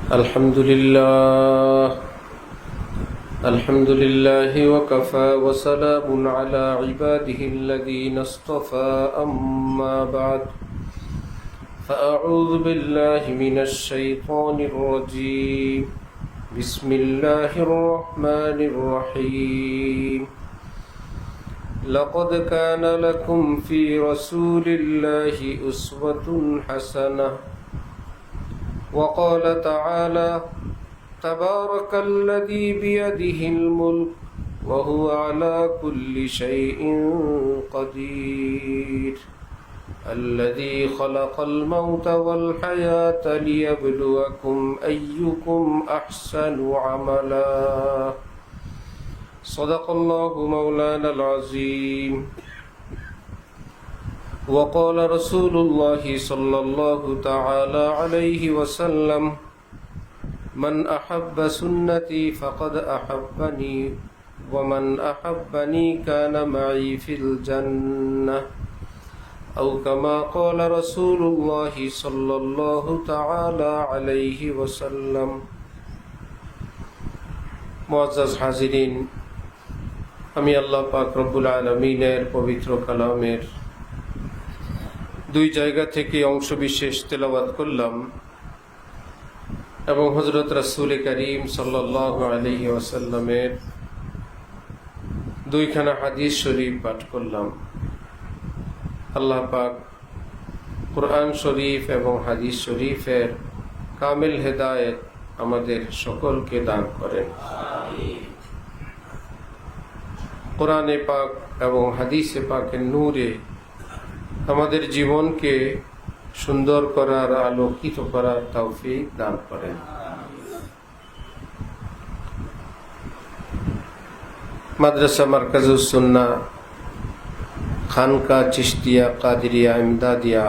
الحمد لله وكفى وسلام على عباده الذين اصطفى أما بعد فأعوذ بالله من الشيطان الرجيم بسم الله الرحمن الرحيم لقد كان لكم في رسول الله أسوة حسنة وقال تعالى تبارك الذي بيده الملك وهو على كل شيء قدير الذي خلق الموت والحياة ليبلوكم أيكم أحسن عملا صدق الله مولانا العظيم وقال رسول الله صلى الله تعالى عليه وسلم من أحب سنتي فقد أحبني ومن أحبني كان معي في الجنة أو كما قال رسول الله صلى الله تعالى عليه وسلم মুআজ্জাজ হাজিরিন, আমি আল্লাহ পাক রব্বুল আলামিনের পবিত্র কালামের দুই জায়গা থেকে অংশ বিশেষ তেলাওয়াত করলাম এবং হযরত রাসূল করিম সাল্লাল্লাহু আলাইহি ওয়াসাল্লামের দুইখানা হাদিস শরীফ পাঠ করলাম। আল্লাহ পাক কুরআন শরীফ এবং হাদিস শরীফের কামিল হেদায়েত আমাদের সকলকে দান করেন। কোরআনে পাক এবং হাদিসে পাকের নূরে আমাদের জীবনকে সুন্দর করার, আলোকিত করার তৌফিক দান করেন। মাদ্রাসা মারকাজুস সুন্নাহ খানকা চিশতিয়া কাদিরিয়া ইমদাদিয়া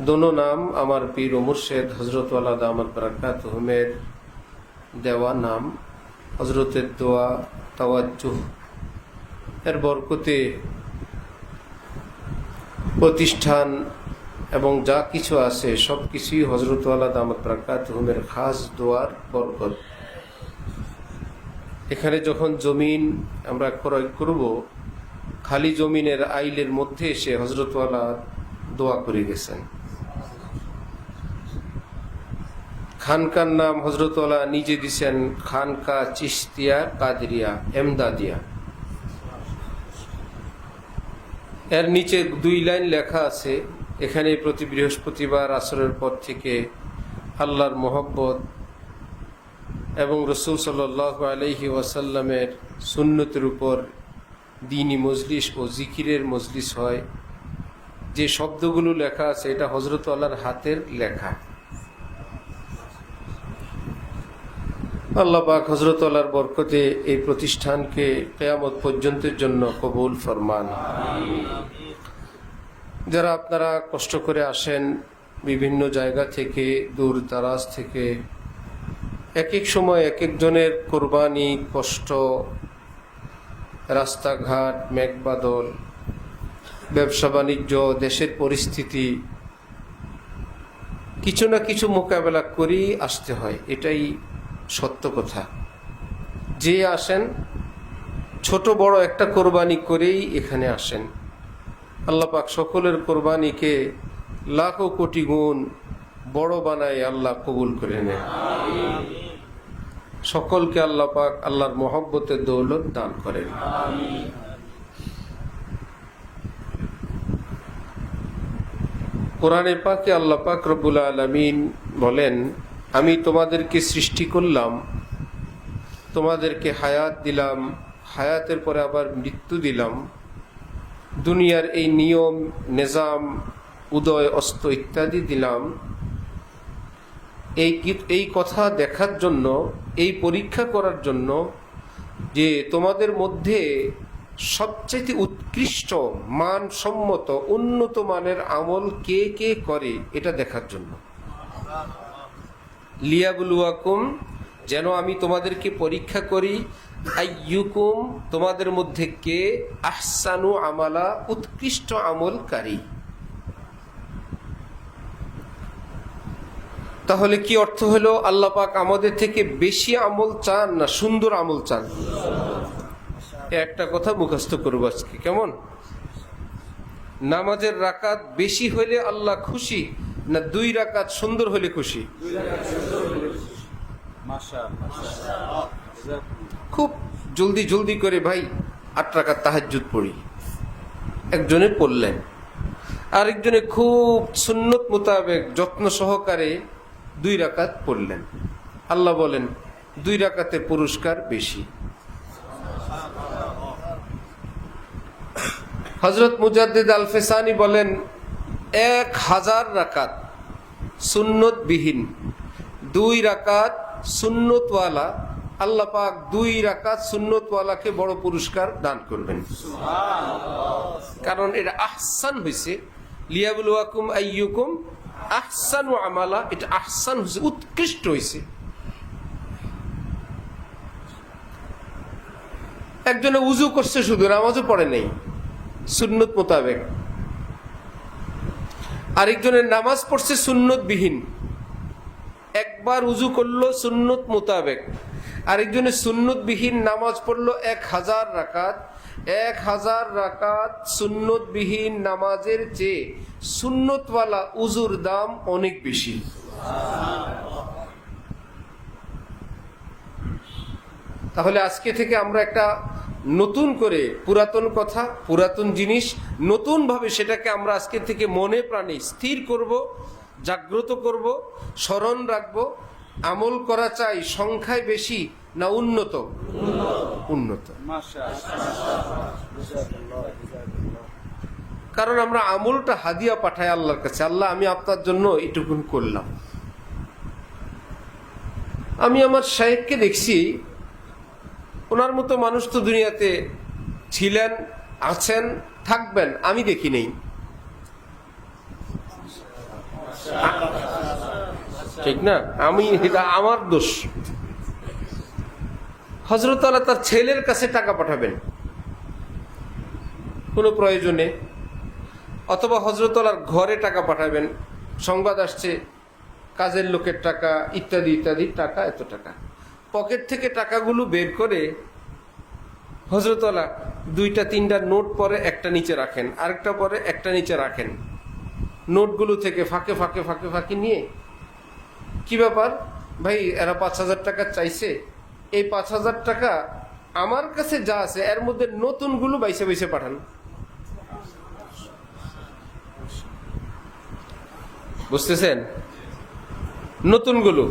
दोनों नाम আমার পীর ও মুর্শিদ হযরত ওয়ালা দামাত বারাকাতুহুমের দেওয়া নাম। হযরতের দোয়া তাওয়াজ্জুহ এর বরকতে প্রতিষ্ঠান এবং যা কিছু আছে সব কিছুই হযরত ওয়ালা দামাত বারাকাতুহুমের খাস দোয়ার বরকত। এখানে যখন জমিন আমরা ক্রয় করব, খালি জমিনের আইলের মধ্যে এসে হযরত ওয়ালা দোয়া করে গেছেন। খানকার নাম হযরত ওয়ালা নিজে দিছেন খানকা চিশতিয়া কাদেরিয়া এমদাদিয়া। এর নিচে দুই লাইন লেখা আছে, এখানে প্রতি বৃহস্পতিবার আসরের পর থেকে আল্লাহর মহব্বত এবং রাসূল সাল্লাল্লাহু আলাইহি ওয়াসাল্লামের সুন্নতের উপর দ্বীনি মজলিস ও জিকিরের মজলিস হয়। যে শব্দগুলো লেখা আছে এটা হযরত ওয়ালার হাতের লেখা। আল্লাহ পাক হযরত ওয়ালার বরকতে এই প্রতিষ্ঠানকে কিয়ামত পর্যন্তের জন্য কবুল ফরমান। যারা আপনারা কষ্ট করে আসেন বিভিন্ন জায়গা থেকে, দূর দারাজ থেকে, এক এক সময় এক একজনের কোরবানি, কষ্ট, রাস্তাঘাট, মেঘবাদল, ব্যবসা বাণিজ্য, দেশের পরিস্থিতি, কিছু না কিছু মোকাবেলা করেই আসতে হয়। এটাই সত্য কথা। যে আসেন ছোট বড় একটা কোরবানি করেই এখানে আসেন। আল্লাহ পাক সকলের কোরবানিকে লাখো কোটি গুণ বড় বানায় আল্লাহ কবুল করে নেন। সকলকে আল্লাহ পাক আল্লাহর মহব্বতের দৌলত দান করেন। কোরআনে পাকে আল্লাহ পাক রব্বুল আলামিন বলেন, আমি তোমাদেরকে সৃষ্টি করলাম, তোমাদেরকে হায়াত দিলাম, হায়াতের পরে আবার মৃত্যু দিলাম, দুনিয়ার এই নিয়ম নিজাম, উদয় অস্ত ইত্যাদি দিলাম এই কথা দেখার জন্য, এই পরীক্ষা করার জন্য যে তোমাদের মধ্যে সবচেয়ে উৎকৃষ্ট মানসম্মত উন্নত মানের আমল কে কে করে এটা দেখার জন্য। লিয়াবলুয়াকুম, যেন আমি তোমাদেরকে পরীক্ষা করি, আইয়ুকুম, তোমাদের মধ্যে কে আহসানু আমালা, উৎকৃষ্ট আমলকারী। তাহলে কি অর্থ হলো, আল্লাহ পাক আমাদের থেকে বেশি আমল চান না সুন্দর আমল চান? একটা কথা মুখস্থ করবো আজকে, কেমন? নামাজের রাকাত বেশি হলে আল্লাহ খুশি, না 2 রাকাত সুন্দর হলে খুশি? খুব জলদি জলদি করে ভাই 8 রাকাত তাহাজ্জুদ পড়ি, একজনে পড়লেন, আরেকজনে খুব সুন্নত মোতাবেক যত্ন সহকারে 2 রাকাত পড়লেন। আল্লাহ বলেন 2 রাকাতে পুরস্কার বেশি। হযরত মুজাদ্দিদ আল ফেসানি বলেন 1000 রাকাত সুন্নত বিহীন, 2 রাকাত সুন্নতওয়ালা, আল্লাহ পাক 2 রাকাত সুন্নতওয়ালাকে বড় পুরস্কার দান করবেন। কারণ এটা আহসান হয়েছে, লিয়াবলুয়াকুম আইয়ুকুম আহসানু আমালা, এটা আহসান হয়েছে, উৎকৃষ্ট হয়েছে। একজনে উজু করছে শুধু, নামাজও পড়ে নেই সুন্নত মোতাবেক, আরেকজনের নামাজ পড়ছে সুন্নত বিহীন, একবার উজু করলো সুন্নত মোতাবেক, আরেকজনের সুন্নত বিহীন নামাজ পড়লো 1000 রাকাত। 1000 রাকাত সুন্নত বিহীন নামাজের চেয়ে সুন্নতওয়ালা উজুর দাম অনেক বেশি। তাহলে আজকে থেকে আমরা একটা নতুন করে পুরাতন কথা, পুরাতন জিনিস নতুন ভাবে সেটাকে আমরা আজকে থেকে মনে প্রাণে স্থির করব, জাগ্রত করব, স্মরণ রাখব। আমল করা চাই সংখ্যায় বেশি না উন্নত? উন্নত। কারণ আমরা আমলটা হাদিয়া পাঠাই আল্লাহর কাছে, আল্লাহ আমি আপনার জন্য এটুকুন করলাম। আমি আমার শায়েখকে দেখছি, ওনার মতো মানুষ তো দুনিয়াতে ছিলেন, আছেন, থাকবেন, আমি দেখি নেই। ঠিক না? এটা আমার দোষ। হযরত আলী তার ছেলের কাছে টাকা পাঠাবেন কোনো প্রয়োজনে, অথবা হযরত আলীর ঘরে টাকা পাঠাবেন, সংবাদ আসছে কাজের লোকের টাকা ইত্যাদি ইত্যাদি টাকা, এত টাকা। পকেট থেকে টাকাগুলো বের করে হযরত আলী 2-3টা নোট পরে একটা নিচে রাখেন, আরেকটা পরে একটা নিচে রাখেন। নোটগুলো থেকে ফাঁকে ফাঁকে ফাঁকে ফাঁকে নিয়ে, কি ব্যাপার ভাই, এরা 5000 টাকা চাইছে, এই 5000 টাকা আমার কাছে যা আছে এর মধ্যে নতুনগুলো বাইসে বাইসে পাঠান। বুঝতেছেন? নতুনগুলো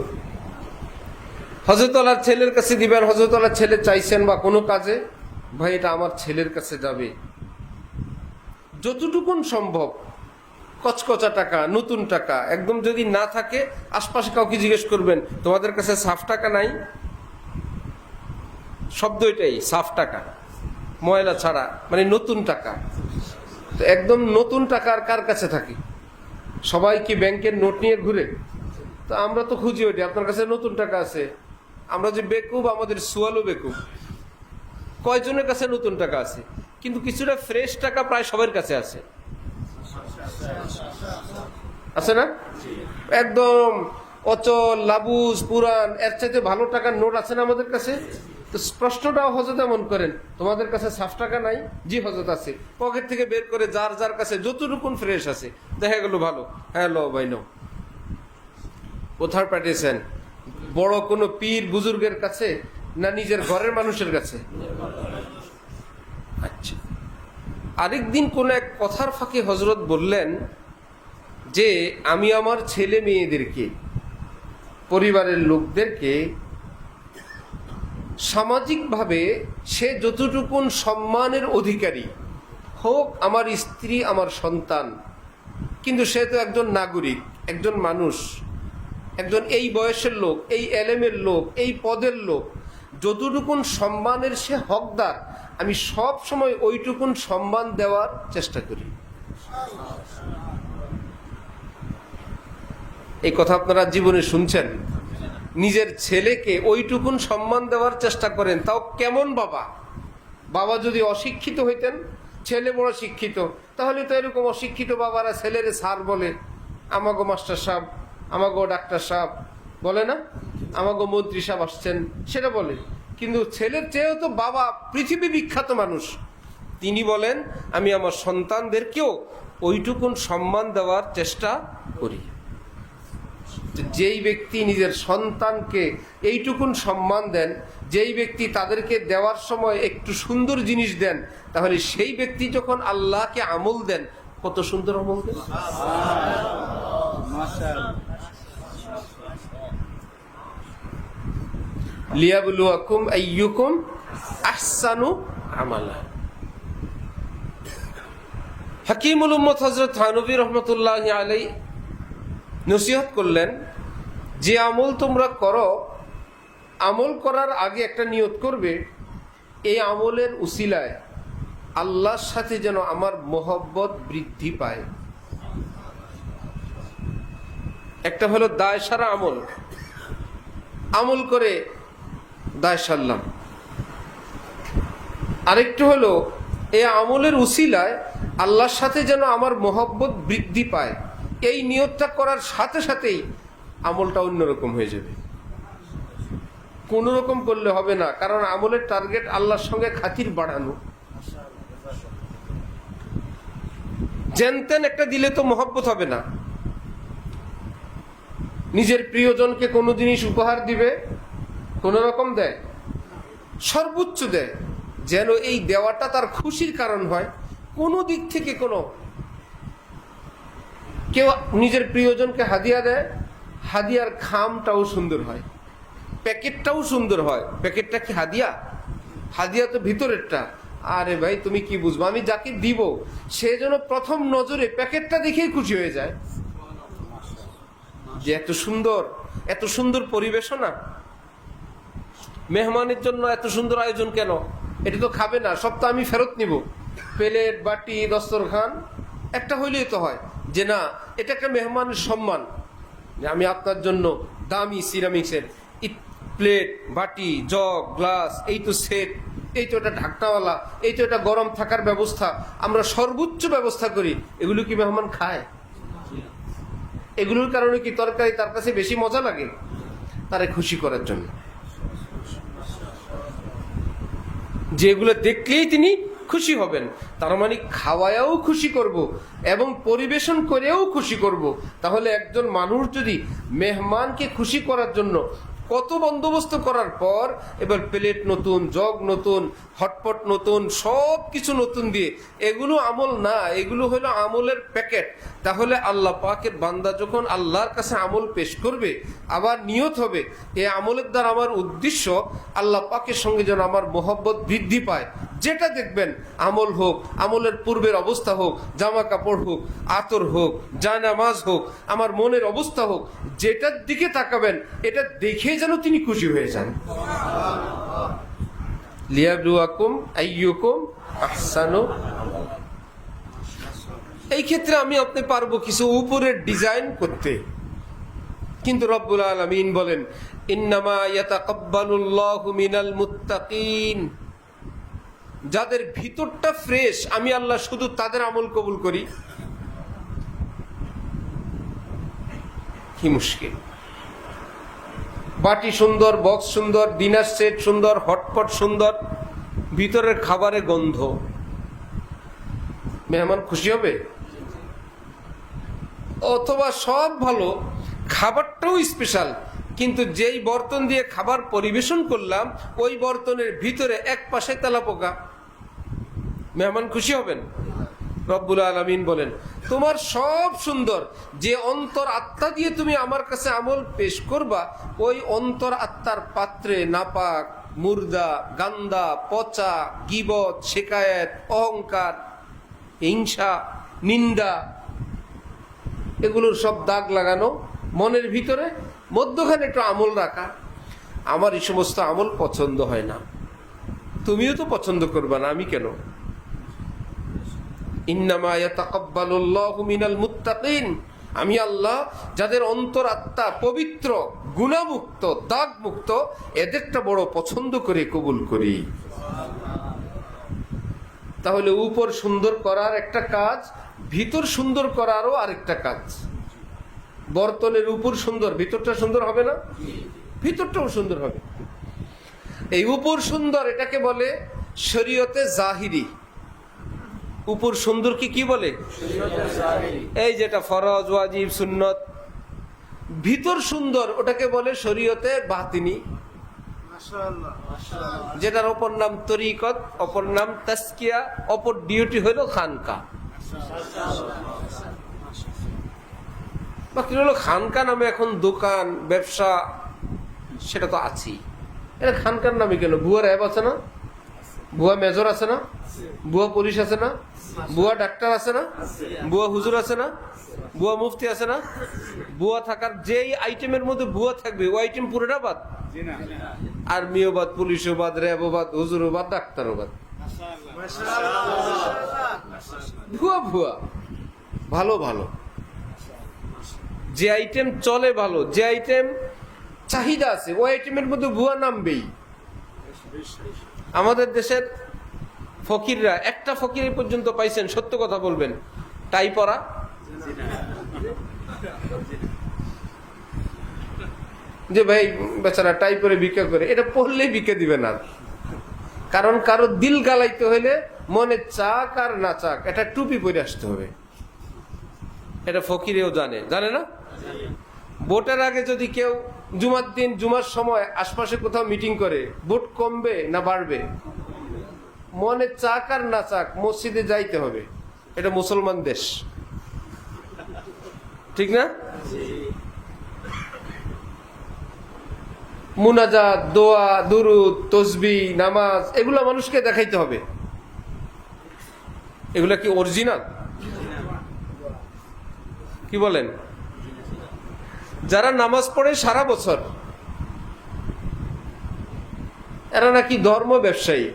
হযরত আলীর ছেলের কাছে দিবেন। হযরত আলীর ছেলে চাইছেন বা কোনো কাজে, ভাই এটা আমার ছেলের কাছে যাবে, যতটুকুন সম্ভব কচকচা টাকা, নতুন টাকা। একদম যদি না থাকে আশপাশে কাউকে জিজ্ঞেস করবেন, তোমাদের কাছে সাফ টাকা নাই? শব্দ এটাই, সাফ টাকা, ময়লা ছাড়া, মানে নতুন টাকা। তো একদম নতুন টাকা আর কার কাছে থাকে? সবাই কি ব্যাংকের নোট নিয়ে ঘুরে? তো আমরা তো খুঁজি ওইটা, আপনার কাছে নতুন টাকা আছে। আমরা যে বেকুব, আমাদের সুয়ালও বেকুব। কয়জনের কাছে নতুন টাকা আছে? কিন্তু কিছুটা ফ্রেশ টাকা প্রায় সবার কাছে আছে, আছে না? একদম অচল, লাবুজ, পুরান, এর চাইতে ভালো টাকার নোট আছে না আমাদের কাছে? তো প্রশ্নটাও হযরত এমন করেন, তোমাদের কাছে সাফ টাকা নাই? জি হযরত আছে। পকেট থেকে বের করে যার যার কাছে যতটুকুন ফ্রেশ আছে, দেখা গেল ভালো, হ্যাঁ লো ভাই নো। কোথায় পাঠিয়েছেন? বড় কোনো পীর বুজুর্গের কাছে না নিজের ঘরের মানুষের কাছে? আচ্ছা, আরেকদিন কোন এক কথার ফাঁকে হযরত বললেন যে আমি আমার ছেলে মেয়েদেরকে, পরিবারের লোকদেরকে সামাজিকভাবে সে যতটুকুন সম্মানের অধিকারী হোক, আমার স্ত্রী, আমার সন্তান, কিন্তু সে তো একজন নাগরিক, একজন মানুষ, একজন এই বয়সের লোক, এই এলেমের লোক, এই পদের লোক, যতটুকুন সম্মানের সে হকদার, আমি সব সময় ওইটুকুন সম্মান দেওয়ার চেষ্টা করি। এই কথা আপনারা জীবনে শুনছেন? নিজের ছেলেকে ওইটুকুন সম্মান দেওয়ার চেষ্টা করেন। তাও কেমন বাবা? বাবা যদি অশিক্ষিত হইতেন, ছেলে বড় শিক্ষিত, তাহলে তো এরকম অশিক্ষিত বাবারা ছেলেরে স্যার বলে, আমাগো মাস্টার সাহেব, আমাগো ডাক্তার সাহেব বলে না, আমাগো মন্ত্রী সাহেব আসছেন, সেটা বলে। কিন্তু ছেলের চেয়েও তো বাবা পৃথিবী বিখ্যাত মানুষ, তিনি বলেন আমি আমার সন্তানদেরকেও ওইটুকুন সম্মান দেওয়ার চেষ্টা করি। যেই ব্যক্তি নিজের সন্তানকে এইটুকুন সম্মান দেন, যেই ব্যক্তি তাদেরকে দেওয়ার সময় একটু সুন্দর জিনিস দেন, তাহলে সেই ব্যক্তি যখন আল্লাহকে আমল দেন, কত সুন্দর আমল দেন। লিয়াবলুয়াকুম আইয়ুকুম আহসানু আমালা। হাকিমুল উম্মত হযরত থানভী রাহমাতুল্লাহি আলাইহি নসিহত করলেন, যে আমল তোমরা করো, আমল করার আগে একটা নিয়ত করবে, এই আমলের উসিলায় আল্লাহর সাথে যেন আমার মহব্বত বৃদ্ধি পায়। একটা হলো দায় সারা আমল, আমল করে দায় সারলাম। আরেকটা হলো এই আমলের উসিলায় আল্লাহর সাথে যেন আমার মহব্বত বৃদ্ধি পায়। এই নিয়তটা করার সাথে সাথেই আমলটা অন্যরকম হয়ে যাবে। কোন রকম করলে হবে না, কারণ আমলের টার্গেট আল্লাহর সঙ্গে খাতির বাড়ানো। জেনতেন একটা দিলে তো মহব্বত হবে না। নিজের প্রিয়জনকে কোনো জিনিস উপহার দিবে, কোন রকম দেয়, সর্বোচ্চ দেয়, যেন এই দেওয়াটা তার খুশির কারণ হয়। কোনো দিক থেকে কোনো কেউ নিজের প্রিয়জনকে হাদিয়া দেয়, হাদিয়ার খামটাও সুন্দর হয়, প্যাকেটটাও সুন্দর হয়। প্যাকেটটা কি হাদিয়া? হাদিয়া তো ভিতরেরটা। আরে ভাই তুমি কি বুঝবো, আমি যাকে দিব সে যেন প্রথম নজরে প্যাকেটটা দেখেই খুশি হয়ে যায়, যে এত সুন্দর, এত সুন্দর পরিবেশনা, মেহমানের জন্য এত সুন্দর আয়োজন কেন, এটা তো খাবে না, সব তো আমি ফেরত নিব। প্লেট, বাটি, দস্তরখান একটা হইলেই তো হয়, যে না এটা একটা মেহমানের সম্মান, যে আমি আপনার জন্য দামি সিরামিক্সের প্লেট, বাটি, জগ, গ্লাস, এই তো সেট, এই তো এটা ঢাকনাওয়ালা, এই তো এটা গরম থাকার ব্যবস্থা, আমরা সর্বোচ্চ ব্যবস্থা করি। এগুলো কি মেহমান খায়? এগুলোর কারণে কি তরকারি তার কাছে বেশি মজা লাগে? তারে খুশি করার জন্য, যেগুলো দেখলেই তিনি খুশি হবেন। তার মানে খাওয়ায়ও খুশি করব এবং পরিবেশন করেও খুশি করব। তাহলে একজন মানুষ যদি মেহমানকে খুশি করার জন্য কত বন্দোবস্ত করার পর এবার প্লেট নতুন, জগ নতুন, হটপট নতুন, সব কিছু নতুন দিয়ে, এগুলো আমল না, এগুলো হলো আমলের প্যাকেট। তাহলে আল্লাহ পাকের বান্দা যখন আল্লাহর কাছে আমল পেশ করবে, আবার নিয়ত হবে এই আমলের দ্বারা আমার উদ্দেশ্য আল্লাহ পাকের সঙ্গে যেন আমার মহব্বত বৃদ্ধি পায়। যেটা দেখবেন, আমল হোক, আমলের পূর্বের অবস্থা হোক, জামা কাপড় হোক, আতর হোক, জায়নামাজ হোক, আমার মনের অবস্থা হোক, যেটার দিকে তাকাবেন এটা দেখে যেন তিনি খুশি হয়ে যান। লিয়াবলুয়াকুম আইয়ুকুম আহসানু। এই ক্ষেত্রে আমি আপনি পারবো কিছু উপরের ডিজাইন করতে, কিন্তু রব্বুল আলামিন বলেন ইন্নামা ইয়াতাকাব্বালুল্লাহু মিনাল মুত্তাকিন। যাদের ভিতরটা ফ্রেশ, আমি আল্লাহ শুধু তাদের আমল কবুল করি। কি মুশকিল! বাটি সুন্দর, বক্স সুন্দর, ডিনার সেট সুন্দর, হটপট সুন্দর, ভিতরের খাবারে গন্ধ, মেহমান খুশি হবে? অথবা সব ভালো, খাবারটাও স্পেশাল, কিন্তু যেই বর্তন দিয়ে খাবার পরিবেশন করলাম ওই বর্তনের ভিতরে এক পাশে তেলাপোকা, মেহমান খুশি হবেন? রব্বুল আলামিন বলেন তোমার সব সুন্দর, যে অন্তর আত্মা দিয়ে তুমি আমার কাছে আমল পেশ করবা, ওই অন্তর আত্মার পাত্রে নাপাক, মুর্দা, গান্দা, পচা, গীবত, শিকায়েত, অহংকার, হিংসা, নিন্দা, এগুলোর সব দাগ লাগানো মনের ভিতরে, মধ্যখানে একটু আমল রাখা। আমার এই সমস্ত আমল পছন্দ হয় না, তুমিও তো পছন্দ করবা না, আমি কেন? ইন্নামা ইয়াতাকাব্বালুল্লাহু মিনাল মুত্তাকিন। আমি আল্লাহ যাদের অন্তর আত্মা পবিত্র, গুনাহমুক্ত, দাগমুক্ত, এদেরটা বড় পছন্দ করে কবুল করি। তাহলে উপর সুন্দর করার একটা কাজ, ভিতর সুন্দর করারও আরেকটা কাজ। বর্তনের উপর সুন্দর, ভিতরটা সুন্দর হবে না? ভিতরটাও সুন্দর হবে। এই উপর সুন্দর এটাকে বলে শরীয়তে জাহিরি। উপর সুন্দর কি বলে? এই যেটা ফরজ, ওয়াজিব, সুন্নত। ভিতর সুন্দর ওটাকে বলে শরীয়তে বাতিনি, যেটার অপর নাম তরিকত, অপর নাম তাসকিয়া, অপর ডিউটি হলো খানকা। বাকি হলো খানকা নামে এখন দোকান ব্যবসা, সেটা তো আছেই। এটা খানকার নামে কেন? ভুয়া র্যাব আছে না? ভুয়া মেজর আছে না? ভুয়া পুলিশ আছে না? ভুয়া ডাক্তার আছে না? ভুয়া হুজুর আছে না? ভুয়া মুফতি আছে না? ভুয়া থাকার যেই আইটেমের মধ্যে ভুয়া থাকবে ওই আইটেম পুরোটা বাদ। আর্মিও বাদ, পুলিশও বাদ, র্যাবও বাদ, হুজুরও বাদ, ডাক্তারও বাদ। ভুয়া ভুয়া, ভালো ভালো। যে আইটেম চলে ভালো, যে আইটেম চাহিদা আছে ওই আইটেমের মধ্যে ভুয়া নামবেই। আমাদের দেশের ফকিররা, একটা ফকির পর্যন্ত পাইছেন, সত্য কথা বলবেন, টাই পরা। যে ভাই বেচারা টাই পরে ভিক্ষা করে, এটা পড়লেই ভিক্ষা দিবে না। কারণ কারো দিল গালাইতে হইলে মনে চাক আর না চাক এটা টুপি পরে আসতে হবে। এটা ফকিরেও জানে না? ভোটের আগে যদি কেউ জুমার দিন, জুমার সময় আশপাশে কোথাও মিটিং করে, ভোট কমবে না বাড়বে, মনে চাক আর না চাক মসজিদে যাইতে হবে। এটা মুসলমান দেশ, ঠিক না? মুনাজাত, দোয়া, দুরুদ, তসবিহ, নামাজ এগুলো মানুষকে দেখাইতে হবে। এগুলা কি অরিজিনাল? কি বলেন? যারা নামাজ পড়ে সারা বছর, এরা নাকি ধর্ম ব্যবসায়ী।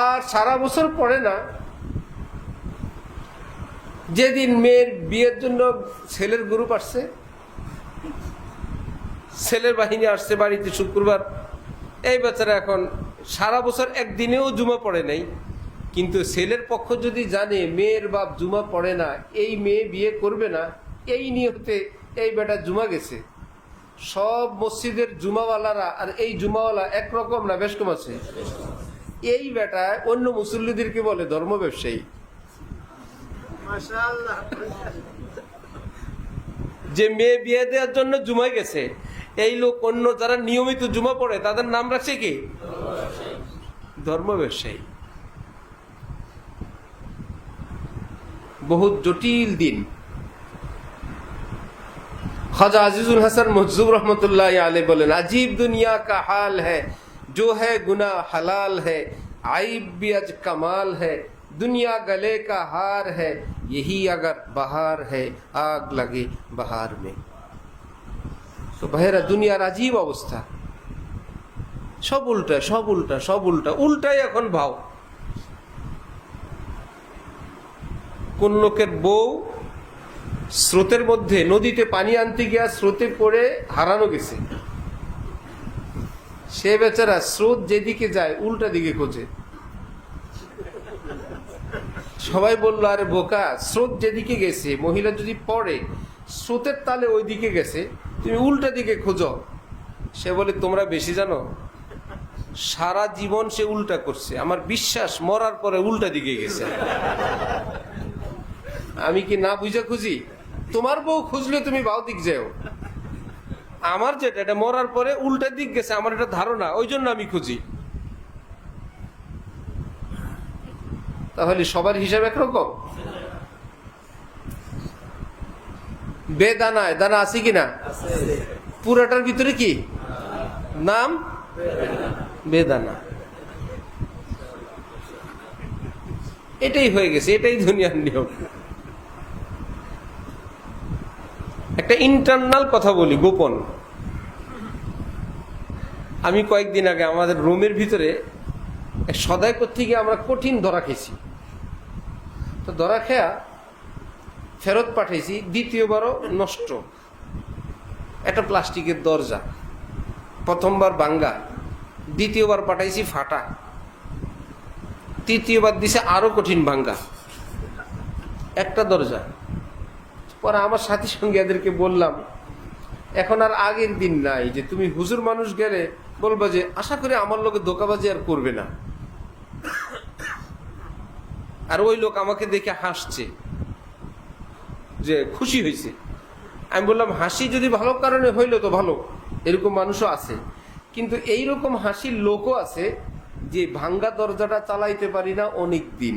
আর সারা বছর পড়ে না, যেদিন মেয়ের বিয়ের জন্য ছেলের গ্রুপ আসছে, ছেলের বাহিনী আসছে বাড়িতে শুক্রবার, এই বাচ্চারা এখন সারা বছর একদিনেও জুমা পড়ে নাই। কিন্তু ছেলের পক্ষ যদি জানে মেয়ের বাপ জুমা পড়ে না, এই মেয়ে বিয়ে করবে না, এই নিয়তে এই বেটা জুমা গেছে। সব মসজিদের জুমাওয়ালারা আর এই জুমাওয়ালা একরকম না, বেশ কম আছে। এই বেটা অন্য মুসল্লিদেরকে বলে ধর্ম ব্যবসায়ী। যে মেয়ে বিয়ে দেওয়ার জন্য জুমায় গেছে, এই লোক অন্য যারা নিয়মিত জুমা পড়ে তাদের নাম রাখছে কি? ধর্ম ব্যবসায়ী। बहुत जटिल दिन। ख्वाजा अजीजुल हसन महजूब रहमतुल्लाह अलैह बोलेन, अजीब दुनिया का हाल है, जो है गुनाह हलाल है, आइब भी अज कमाल है, दुनिया गले का हार है, यही अगर बहार है, आग लगे बहार में। तो बहरा दुनियार अजीब अवस्था, सब उल्टा सब उल्टा सब उल्टा, उल्टाई এখন ভাও। কোন লোকের বউ স্রোতের মধ্যে নদীতে পানি আনতে গিয়া স্রোতে পড়ে হারানো গেছে। সে বেচারা স্রোত যেদিকে যায় উল্টা দিকে খোঁজে। সবাই বলল, আরে বোকা, স্রোত যেদিকে গেছে, মহিলা যদি পড়ে স্রোতের তালে ওই দিকে গেছে, তুমি উল্টা দিকে খোঁজো। সে বলে, তোমরা বেশি জানো, সারা জীবন সে উল্টা করছে, আমার বিশ্বাস মরার পরে উল্টা দিকে গেছে। আমি কি না বুঝা খুঁজি? তোমার বউ খুঁজলে তুমি বাও দিক যাও, আমার যেটা এটা মরার পরে উল্টা দিক গেছে, আমার এটা ধারণা, ওই জন্য আমি খুঁজি। তাহলে সবার হিসাব একরকম? বেদানায় দানা আছে কিনা? পুরাটার ভিতরে কি নাম? বেদানা। এটাই হয়ে গেছে, এটাই দুনিয়ার নিয়ম। একটা ইন্টারনাল কথা বলি, গোপন। আমি কয়েকদিন আগে আমাদের রুমের ভিতরে সদাই করতে গিয়ে আমরা কঠিন ধরা খেয়েছি। তো ধরা খেয়া ফেরত পাঠাইছি, দ্বিতীয়বারও নষ্ট। একটা প্লাস্টিকের দরজা, প্রথমবার ভাঙ্গা, দ্বিতীয়বার পাঠাইছি ফাটা, তৃতীয়বার দিছে আরো কঠিন ভাঙ্গা। একটা দরজা পরে আমার সাথী সঙ্গে এদেরকে বললাম, এখন আর আগের দিন নাই যে তুমি হুজুর মানুষ গেলে বলবা যে আশা করি আমার লোকে ধোঁকাবাজি আর করবে না। আর ওই লোক আমাকে দেখে হাসছে, যে খুশি হয়েছে। আমি বললাম, হাসি যদি ভালো কারণে হইলো তো ভালো, এরকম মানুষও আছে। কিন্তু এইরকম হাসির লোকও আছে যে ভাঙ্গা দরজাটা চালাইতে পারি না অনেক দিন,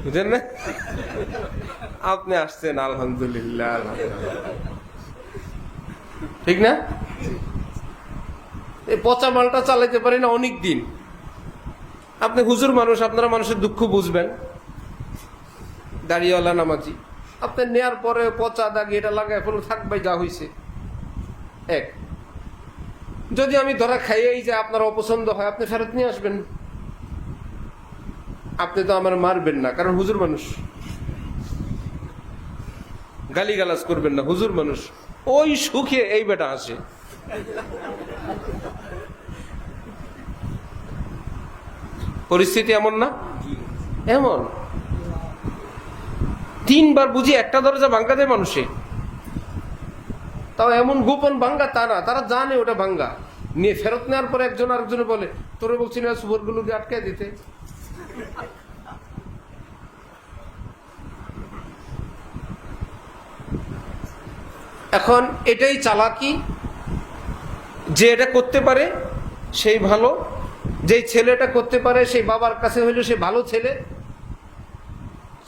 বুঝলেন না? আপনি আসছেন, আলহামদুলিল্লাহ, ঠিক না? এই পচা মালটা চালাইতে পারি না অনেক দিন। আপনি হুজুর মানুষ, আপনারা মানুষের দুঃখ বুঝবেন। দাড়িওয়ালা নামাজি, আপনি নেয়ার পরে পচা দাগ এটা লাগায় ফেলো, থাকবে যা হয়েছে। এক, যদি আমি ধরা খাইয়েই যে আপনার অপছন্দ হয়, আপনি ফেরত নিয়ে আসবেন। আপনি তো আমার মারবেন না, কারণ হুজুর মানুষ। গালিগালাজ করবেন না, হুজুর মানুষ। ওই সুখে এই বেটা আসে। পরিস্থিতি এমন না? এমন। 3 বার বুঝি একটা দরজা ভাঙ্গা দেয় মানুষে, তাও এমন গোপন ভাঙ্গা তা না, তারা জানে ওটা ভাঙ্গা। নিয়ে ফেরত নেওয়ার পরে একজন আরেকজনে বলে, তোরে বলছি না সুবরগুলো দিয়ে আটকে দিতে। এখন এটাই চালাকি, যে এটা করতে পারে সেই ভালো, যেই ছেলেটা করতে পারে সেই বাবার কাছে হইলো সে ভালো ছেলে,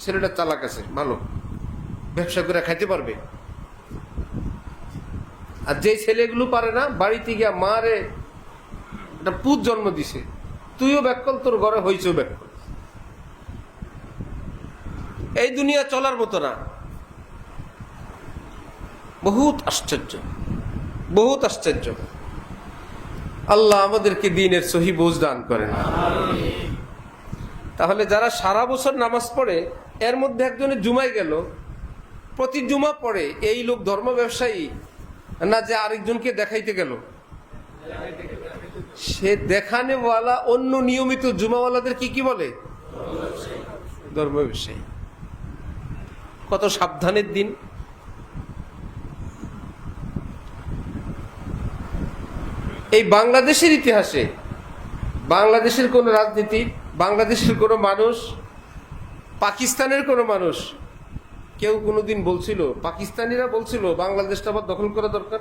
ছেলেটা চালাক আছে, ভালো, ব্যবসা করে খাইতে পারবে। আর যেই ছেলেগুলো পারে না, বাড়িতে গিয়া মারে একটা পুত জন্ম দিছে, তুইও ব্যাকল, তোর ঘরে হইছেও ব্যাকল। এই দুনিয়া চলার মতো না। বহুত আশ্চর্য, বহুত আশ্চর্য। আল্লাহ আমাদেরকে দ্বীনের সহি বুঝ দান করেন। তাহলে যারা সারা বছর নামাজ পড়ে, এর মধ্যে একজনে জুমায় গেল, প্রতি জুমা পড়ে, এই লোক ধর্ম ব্যবসায়ী না যে আরেকজনকে দেখাইতে গেল? সে দেখানেওয়ালা অন্য নিয়মিত জুমাওয়ালাদের কি বলে? ধর্ম ব্যবসায়ী। কত সাবধানের দিন। এই বাংলাদেশের ইতিহাসে বাংলাদেশের কোন রাজনীতি, বাংলাদেশের কোন মানুষ, পাকিস্তানের কোন মানুষ কেউ কোনোদিন বলছিল, পাকিস্তানিরা বলছিল বাংলাদেশটা আবার দখল করা দরকার?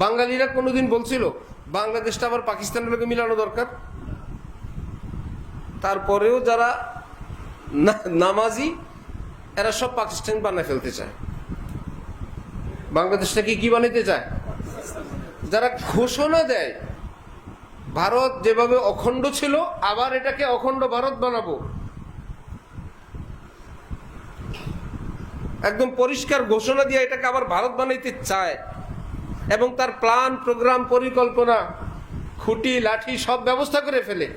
বাঙালিরা কোনোদিন বলছিল বাংলাদেশটা আবার পাকিস্তানের লোকে মিলানো দরকার? তারপরেও যারা নামাজি, এরা সব পাকিস্তান বানায় ফেলতে চায়। বাংলাদেশটাকে কি বানাইতে চায়? যারা ঘোষণা দেয় ভারত যেভাবে অখণ্ড ছিল, আবার এটাকে অখণ্ড ভারত বানাবো, একদম পরিষ্কার ঘোষণা দিয়ে এটাকে আবার ভারত বানাইতে চায়, এবং তার প্ল্যান, প্রোগ্রাম, পরিকল্পনা, খুঁটি লাঠি সব ব্যবস্থা করে ফেলে।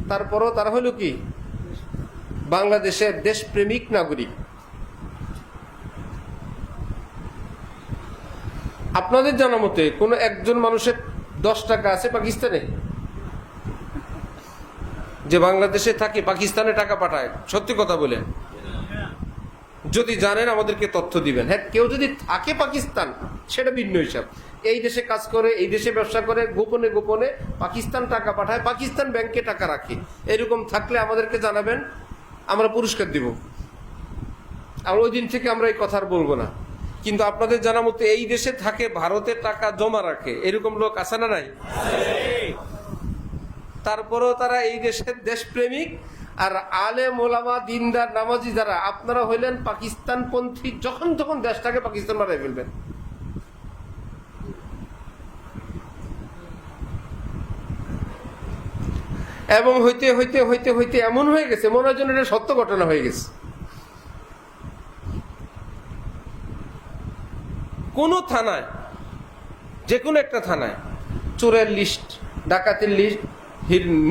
তারপরও তারা হলো কি? বাংলাদেশের দেশপ্রেমিক নাগরিক। আপনাদের জানা মতে কোন একজন মানুষের 10 টাকা আছে পাকিস্তানে, যে বাংলাদেশে থাকে পাকিস্তানে টাকা পাঠায়? সত্যি কথা বলেন, যদি জানেন আমাদেরকে তথ্য দিবেন। হ্যাঁ, কেউ যদি থাকে পাকিস্তান, সেটা ভিন্ন হিসাব। এই দেশে কাজ করে, এই দেশে ব্যবসা করে, গোপনে গোপনে পাকিস্তান টাকা পাঠায়, পাকিস্তান ব্যাংকে টাকা রাখে, এরকম থাকলে আমাদেরকে জানাবেন, আমরা পুরস্কার দিব। আর ওই দিন থেকে আমরা এই কথা আর বলবো না। কিন্তু আপনাদের জানা মতো এই দেশে থাকে, ভারতে টাকা জমা রাখে, এরকম লোক আছে না নাই? তারপরেও তারা এই দেশের দেশপ্রেমিক। আর আলেম ওলামা, দিনদার, নামাজি যারা, আপনারা হইলেন পাকিস্তানপন্থী। যখন তখন দেশটাকে পাকিস্তান বানাই ফেলবেন। এবং হইতে হইতে হইতে হইতে এমন হয়ে গেছে, মনে হয় যেন এটা সত্য ঘটনা হয়ে গেছে। কোন থানায়, যে কোনো একটা থানায় চোরের লিস্ট, ডাকাতের লিস্ট,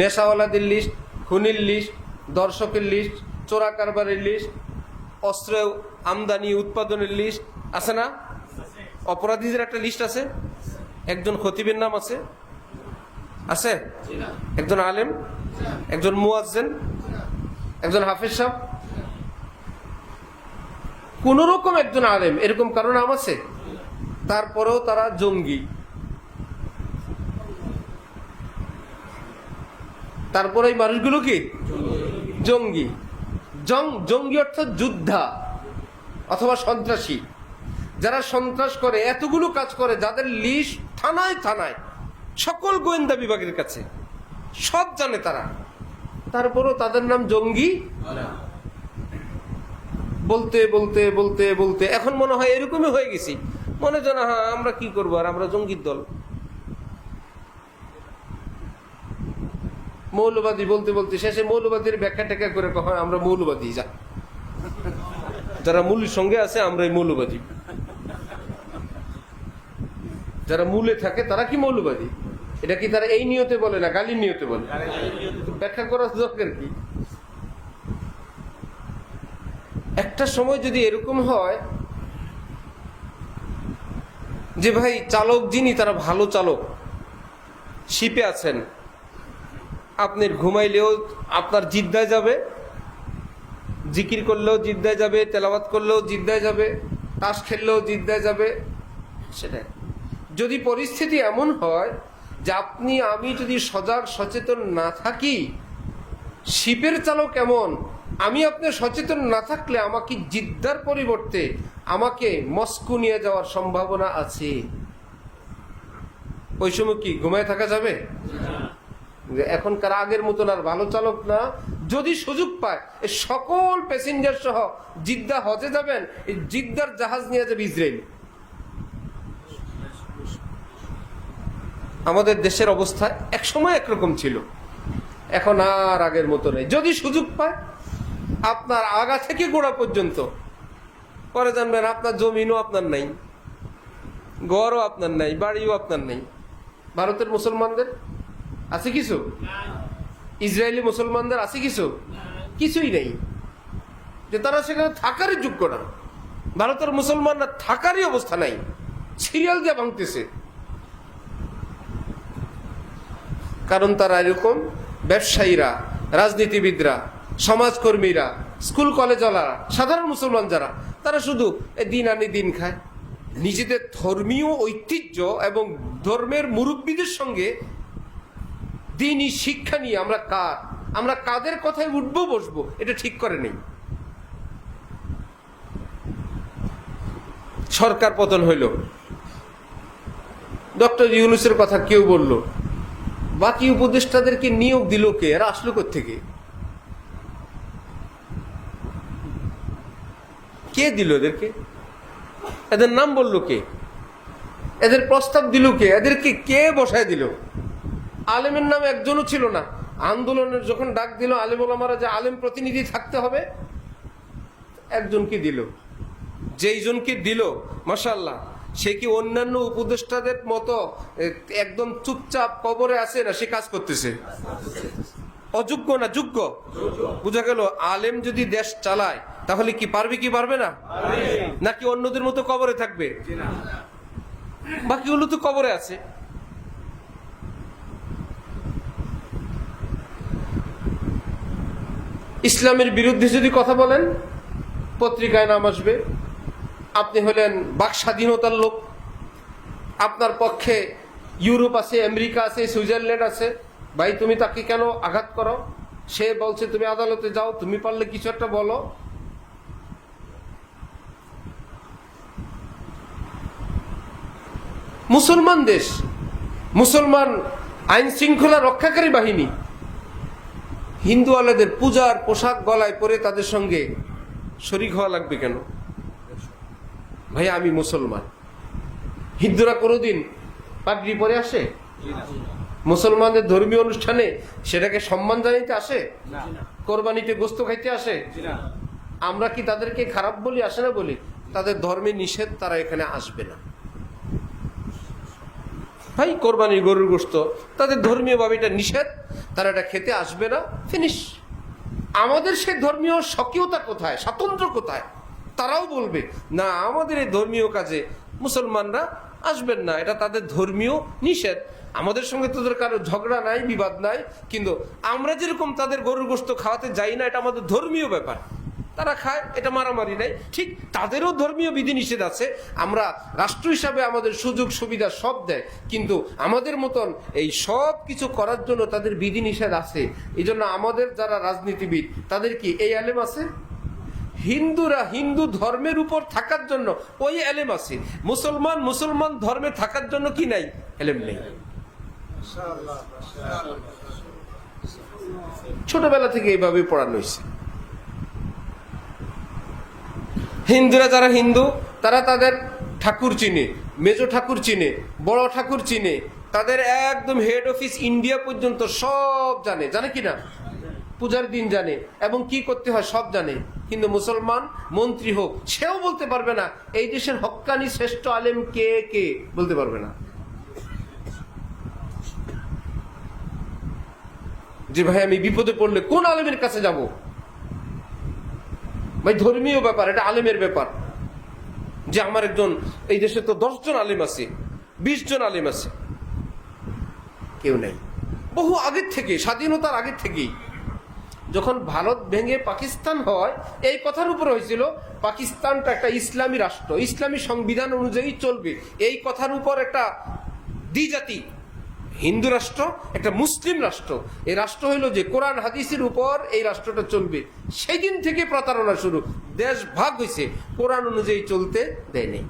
নেশাওয়ালাদের লিস্ট, খুনির লিস্ট, দর্শকের লিস্ট, চোরা কারবারের লিস্ট, অস্ত্র আমদানি উৎপাদনের লিস্ট আছে না? অপরাধীদের একটা লিস্ট আছে। একজন খতিবের নাম আছে, আছে একজন আলেম, একজন মুয়াজ্জিন, একজন হাফেজ সাহেব, কোন রকম একজন আলেম, এরকম কারো নাম আছে? তারপরেও তারা জঙ্গি। তারপরে এই মানুষগুলো কি জঙ্গি? জঙ্গি অর্থাৎ যোদ্ধা অথবা সন্ত্রাসী। যারা সন্ত্রাস করে, এতগুলো কাজ করে, যাদের লিস্ট থানায় থানায়, সকল গোয়েন্দা বিভাগের কাছে, সব জানে তারা, তারপরও তাদের নাম জঙ্গি। বলতে বলতে বলতে বলতে এখন মনে হয় এরকমই হয়ে গেছি, মনে হয় না হ্যাঁ আমরা কি করবো, আর আমরা জঙ্গির দল। মৌলবাদী বলতে বলতে শেষে মৌলবাদীর ব্যাখ্যা টেকা করে কখন আমরা মৌলবাদী, যা যারা মূলের সঙ্গে আছে আমরাই মৌলবাদী, যারা মূলে থাকে তারা কি মৌলবাদী? এটা কি তারা এই নিয়তে বলে না গালির নিয়তে বলে? ব্যাখ্যা করার দরকার কি? একটা সময় যদি এরকম হয় যে ভাই চালক যিনি, তারা ভালো চালক, শিপে আছেন, আপনার ঘুমাইলেও আপনার জিদ্দায় যাবে, জিকির করলেও জিদ্দায় যাবে, তেলাওয়াত করলেও জিদ্দায় যাবে, তাস খেললেও জিদ্দায় যাবে। সেটাই যদি পরিস্থিতি এমন হয় যে আপনি আমি যদি সজাগ সচেতন না থাকি, শিপের চালক এমন, আমি আপনি সচেতন না থাকলে আমাকে জিদ্দার পরিবর্তে আমাকে মস্কো নিয়ে যাওয়ার সম্ভাবনা আছে। ওই সময় কি ঘুমায় থাকা যাবে? এখনকার আগের মতন আর ভালো চালক না। যদি সুযোগ পায় সকল প্যাসেঞ্জার সহ জিদ্দা হজে যাবেন, এই জিদ্দার জাহাজ নিয়ে যাবে ইসরায়েল। আমাদের দেশের অবস্থা একসময় একরকম ছিল, এখন আর আগের মতো নেই। যদি সুযোগ পায় আপনার আগা থেকে গোড়া পর্যন্ত, পরে জানবেন আপনার জমিনও আপনার নাই, ঘরও আপনার নাই, বাড়িও আপনার নাই। ভারতের মুসলমানদের আছে কিছু? ইসরায়েলি মুসলমানদের আছে কিছু? কিছুই নেই, যে তারা সেখানে থাকারই যোগ্য না। ভারতের মুসলমানরা থাকারই অবস্থা নাই, সিরিয়াল দিয়ে ভাঙতেছে। কারণ তারা এরকম ব্যবসায়ীরা, রাজনীতিবিদরা, সমাজকর্মীরা, স্কুল কলেজওয়ালারা, সাধারণ মুসলমান যারা, তারা শুধু দিন আনি দিন খায়। নিজেদের ধর্মীয় ঐতিহ্য এবং ধর্মের মুরব্বীদের সঙ্গে দিনই শিক্ষা নিয়ে আমরা কাদের কথায় উঠবো বসবো এটা ঠিক করে নেই। সরকার পতন হইল, ডক্টর ইউনূসের কথা কেউ বলল, বাকি উপদেষ্টাদেরকে নিয়োগ দিল কে? এরা আসলো কোত্থেকে? কে দিল এদেরকে? এদের নাম বললো কে? এদের প্রস্তাব দিল কে? এদেরকে কে বসায় দিল? আলেমের নাম একজনও ছিল না। আন্দোলনের যখন ডাক দিল আলেম ওলামারা যে আলেম প্রতিনিধি থাকতে হবে, একজনকে দিল। যেই জনকে দিল মাশাআল্লাহ, সে কি অন্যান্য উপদেষ্টাদের মতো একদম চুপচাপ কবরে আছে না সে কাজ করতেছে? অযোগ্য না যোগ্য? বুঝা গেল আলেম যদি দেশ চালায় তাহলে কি পারবে কি পারবে না? নাকি অন্যদের মতো কবরে থাকবে? বাকিগুলো তো কবরে আছে। ইসলামের বিরুদ্ধে যদি কথা বলেন পত্রিকায় নাম আসবে। আপনি হলেন বাক স্বাধীনতার লোক, আপনার পক্ষে ইউরোপ আছে, আমেরিকা আছে, সুইজারল্যান্ড আছে, ভাই তুমি তাকে কেন আঘাত করো? সে বলছে তুমি আদালতে যাও, তুমি পারলে কিছু একটা বলো। মুসলমান দেশ, মুসলমান আইন শৃঙ্খলা রক্ষাকারী বাহিনী, হিন্দু আলাদের পূজার পোশাক গলায় পরে তাদের সঙ্গে শরীক হওয়া লাগবে কেন? ভাই আমি মুসলমান। হিন্দুরা কোনোদিন পাগড়ি পরে আসে? মুসলমানদের ধর্মীয় অনুষ্ঠানে সেটাকে সম্মান জানাইতে আসে? কোরবানিতে গোস্ত খাইতে আসে? আমরা কি তাদেরকে খারাপ বলি? আসে না বলি? তাদের ধর্মে নিষেধ, তারা এখানে আসবে না। ভাই কোরবানির গরুর গোস্ত তাদের ধর্মীয় ভাবে এটা নিষেধ, তারা এটা খেতে আসবে না, ফিনিশ। আমাদের সেই ধর্মীয় স্বকীয়তা কোথায়, স্বাতন্ত্র্য কোথায়? তারাও বলবে না আমাদের এই ধর্মীয় কাজে মুসলমানরা আসবেন না, এটা তাদের ধর্মীয় নিষেধ। আমাদের সঙ্গে তোদের কারো ঝগড়া নাই, বিবাদ নাই, কিন্তু আমরা যেরকম তাদের গরুর গোশত খাওয়াতে যাই না, এটা আমাদের ধর্মীয় ব্যাপার। তারা খায়, এটা মারামারি নাই। ঠিক তাদেরও ধর্মীয় বিধিনিষেধ আছে। আমরা রাষ্ট্র হিসাবে আমাদের সুযোগ সুবিধা সব দেয়, কিন্তু আমাদের মতন এই সব কিছু করার জন্য তাদের বিধিনিষেধ আছে। এই জন্য আমাদের যারা রাজনীতিবিদ, তাদের কি এই আলেম আছে? হিন্দুরা হিন্দু ধর্মের উপর থাকার জন্য ওই এলেম আছে। মুসলমান মুসলমান ধর্মে থাকার জন্য কি নাই? এলেম নেই। ছোটবেলা থেকে এইভাবে পড়ানো হয়েছে। হিন্দুরা যারা হিন্দু, তারা তাদের ঠাকুর চিনে, মেজো ঠাকুর চিনে, বড় ঠাকুর চিনে, তাদের একদম হেড অফিস ইন্ডিয়া পর্যন্ত সব জানে। জানে কিনা? পূজার দিন জানে এবং কি করতে হয় সব জানে। কিন্তু মুসলমান মন্ত্রী হোক, সেও বলতে পারবে না এই দেশের হক্কানি শ্রেষ্ঠ আলেম কে কে, বলতে পারবে না। যে ভাই আমি বিপদে পড়লে কোন আলেমের কাছে যাব? ভাই ধর্মীয় ব্যাপার, এটা আলেমের ব্যাপার। যে আমার একজন, এই দেশে তো 10 জন আলেম আছে, 20 জন আলেম আছে, কেউ নাই। বহু আগের থেকে, স্বাধীনতার আগের থেকেই, যখন ভারত ভেঙে পাকিস্তান হয়, এই কথার উপর হয়েছিল পাকিস্তানটা একটা ইসলামী রাষ্ট্র, ইসলামী সংবিধান অনুযায়ী চলবে। এই কথার উপর একটা দ্বিজাতি হিন্দু রাষ্ট্র, একটা মুসলিম রাষ্ট্র। এই রাষ্ট্র হইল যে কোরআন হাদিসের উপর এই রাষ্ট্রটা চলবে। সেই দিন থেকে প্রতারণা শুরু। দেশ ভাগ হয়েছে, কোরআন অনুযায়ী চলতে দেয় নেই।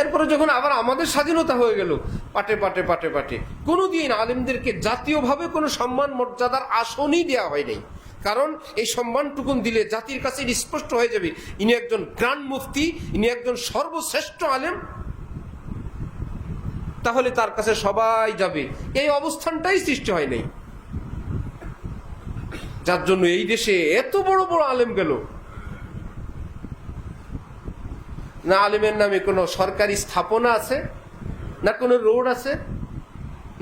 এরপরে যখন আবার আমাদের স্বাধীনতা হয়ে গেল, পাটে পাটে পাটে পাটে কোনোদিন আলেমদেরকে জাতীয়ভাবে কোনো সম্মান মর্যাদার আসনই দেওয়া হয় নাই। কারণ এই সম্মানটুকুন দিলে জাতির কাছে স্পষ্ট হয়ে যাবে ইনি একজন গ্র্যান্ড মুফতি, ইনি একজন সর্বশ্রেষ্ঠ আলেম, তাহলে তার কাছে সবাই যাবে। এই অবস্থানটাই সৃষ্টি হয় নাই, যার জন্য এই দেশে এত বড় বড় আলেম গেল। না আলেমের নামে কোনো সরকারি স্থাপনা আছে, না কোনো রোড আছে,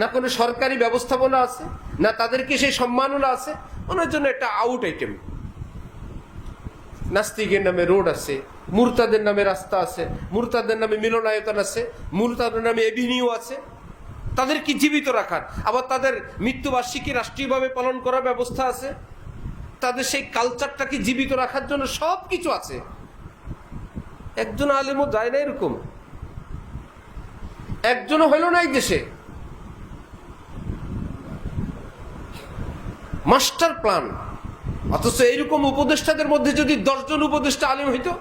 না কোনো সরকারি ব্যবস্থাপনা আছে, না তাদেরকে সেই সম্মাননা আছে। ওনার জন্য একটা আউট আইটেম। নাস্তিকের নামে রোড আছে, মুরতাদের নামে রাস্তা আছে, মুরতাদের নামে মিলনায়তন আছে, মুরতাদের নামে এভিনিউ আছে, তাদের কি জীবিত রাখার। আবার তাদের মৃত্যুবার্ষিকী রাষ্ট্রীয়ভাবে পালন করার ব্যবস্থা আছে, তাদের সেই কালচারটাকে জীবিত রাখার জন্য সব কিছু আছে। একজন আলেমও যায় না এরকম, একজনও হইল না এই দেশে। Master plan. অথচ এইরকম উপদেষ্টাদের মধ্যে যদি 10 জন উপদেষ্টা আলেম হইতো,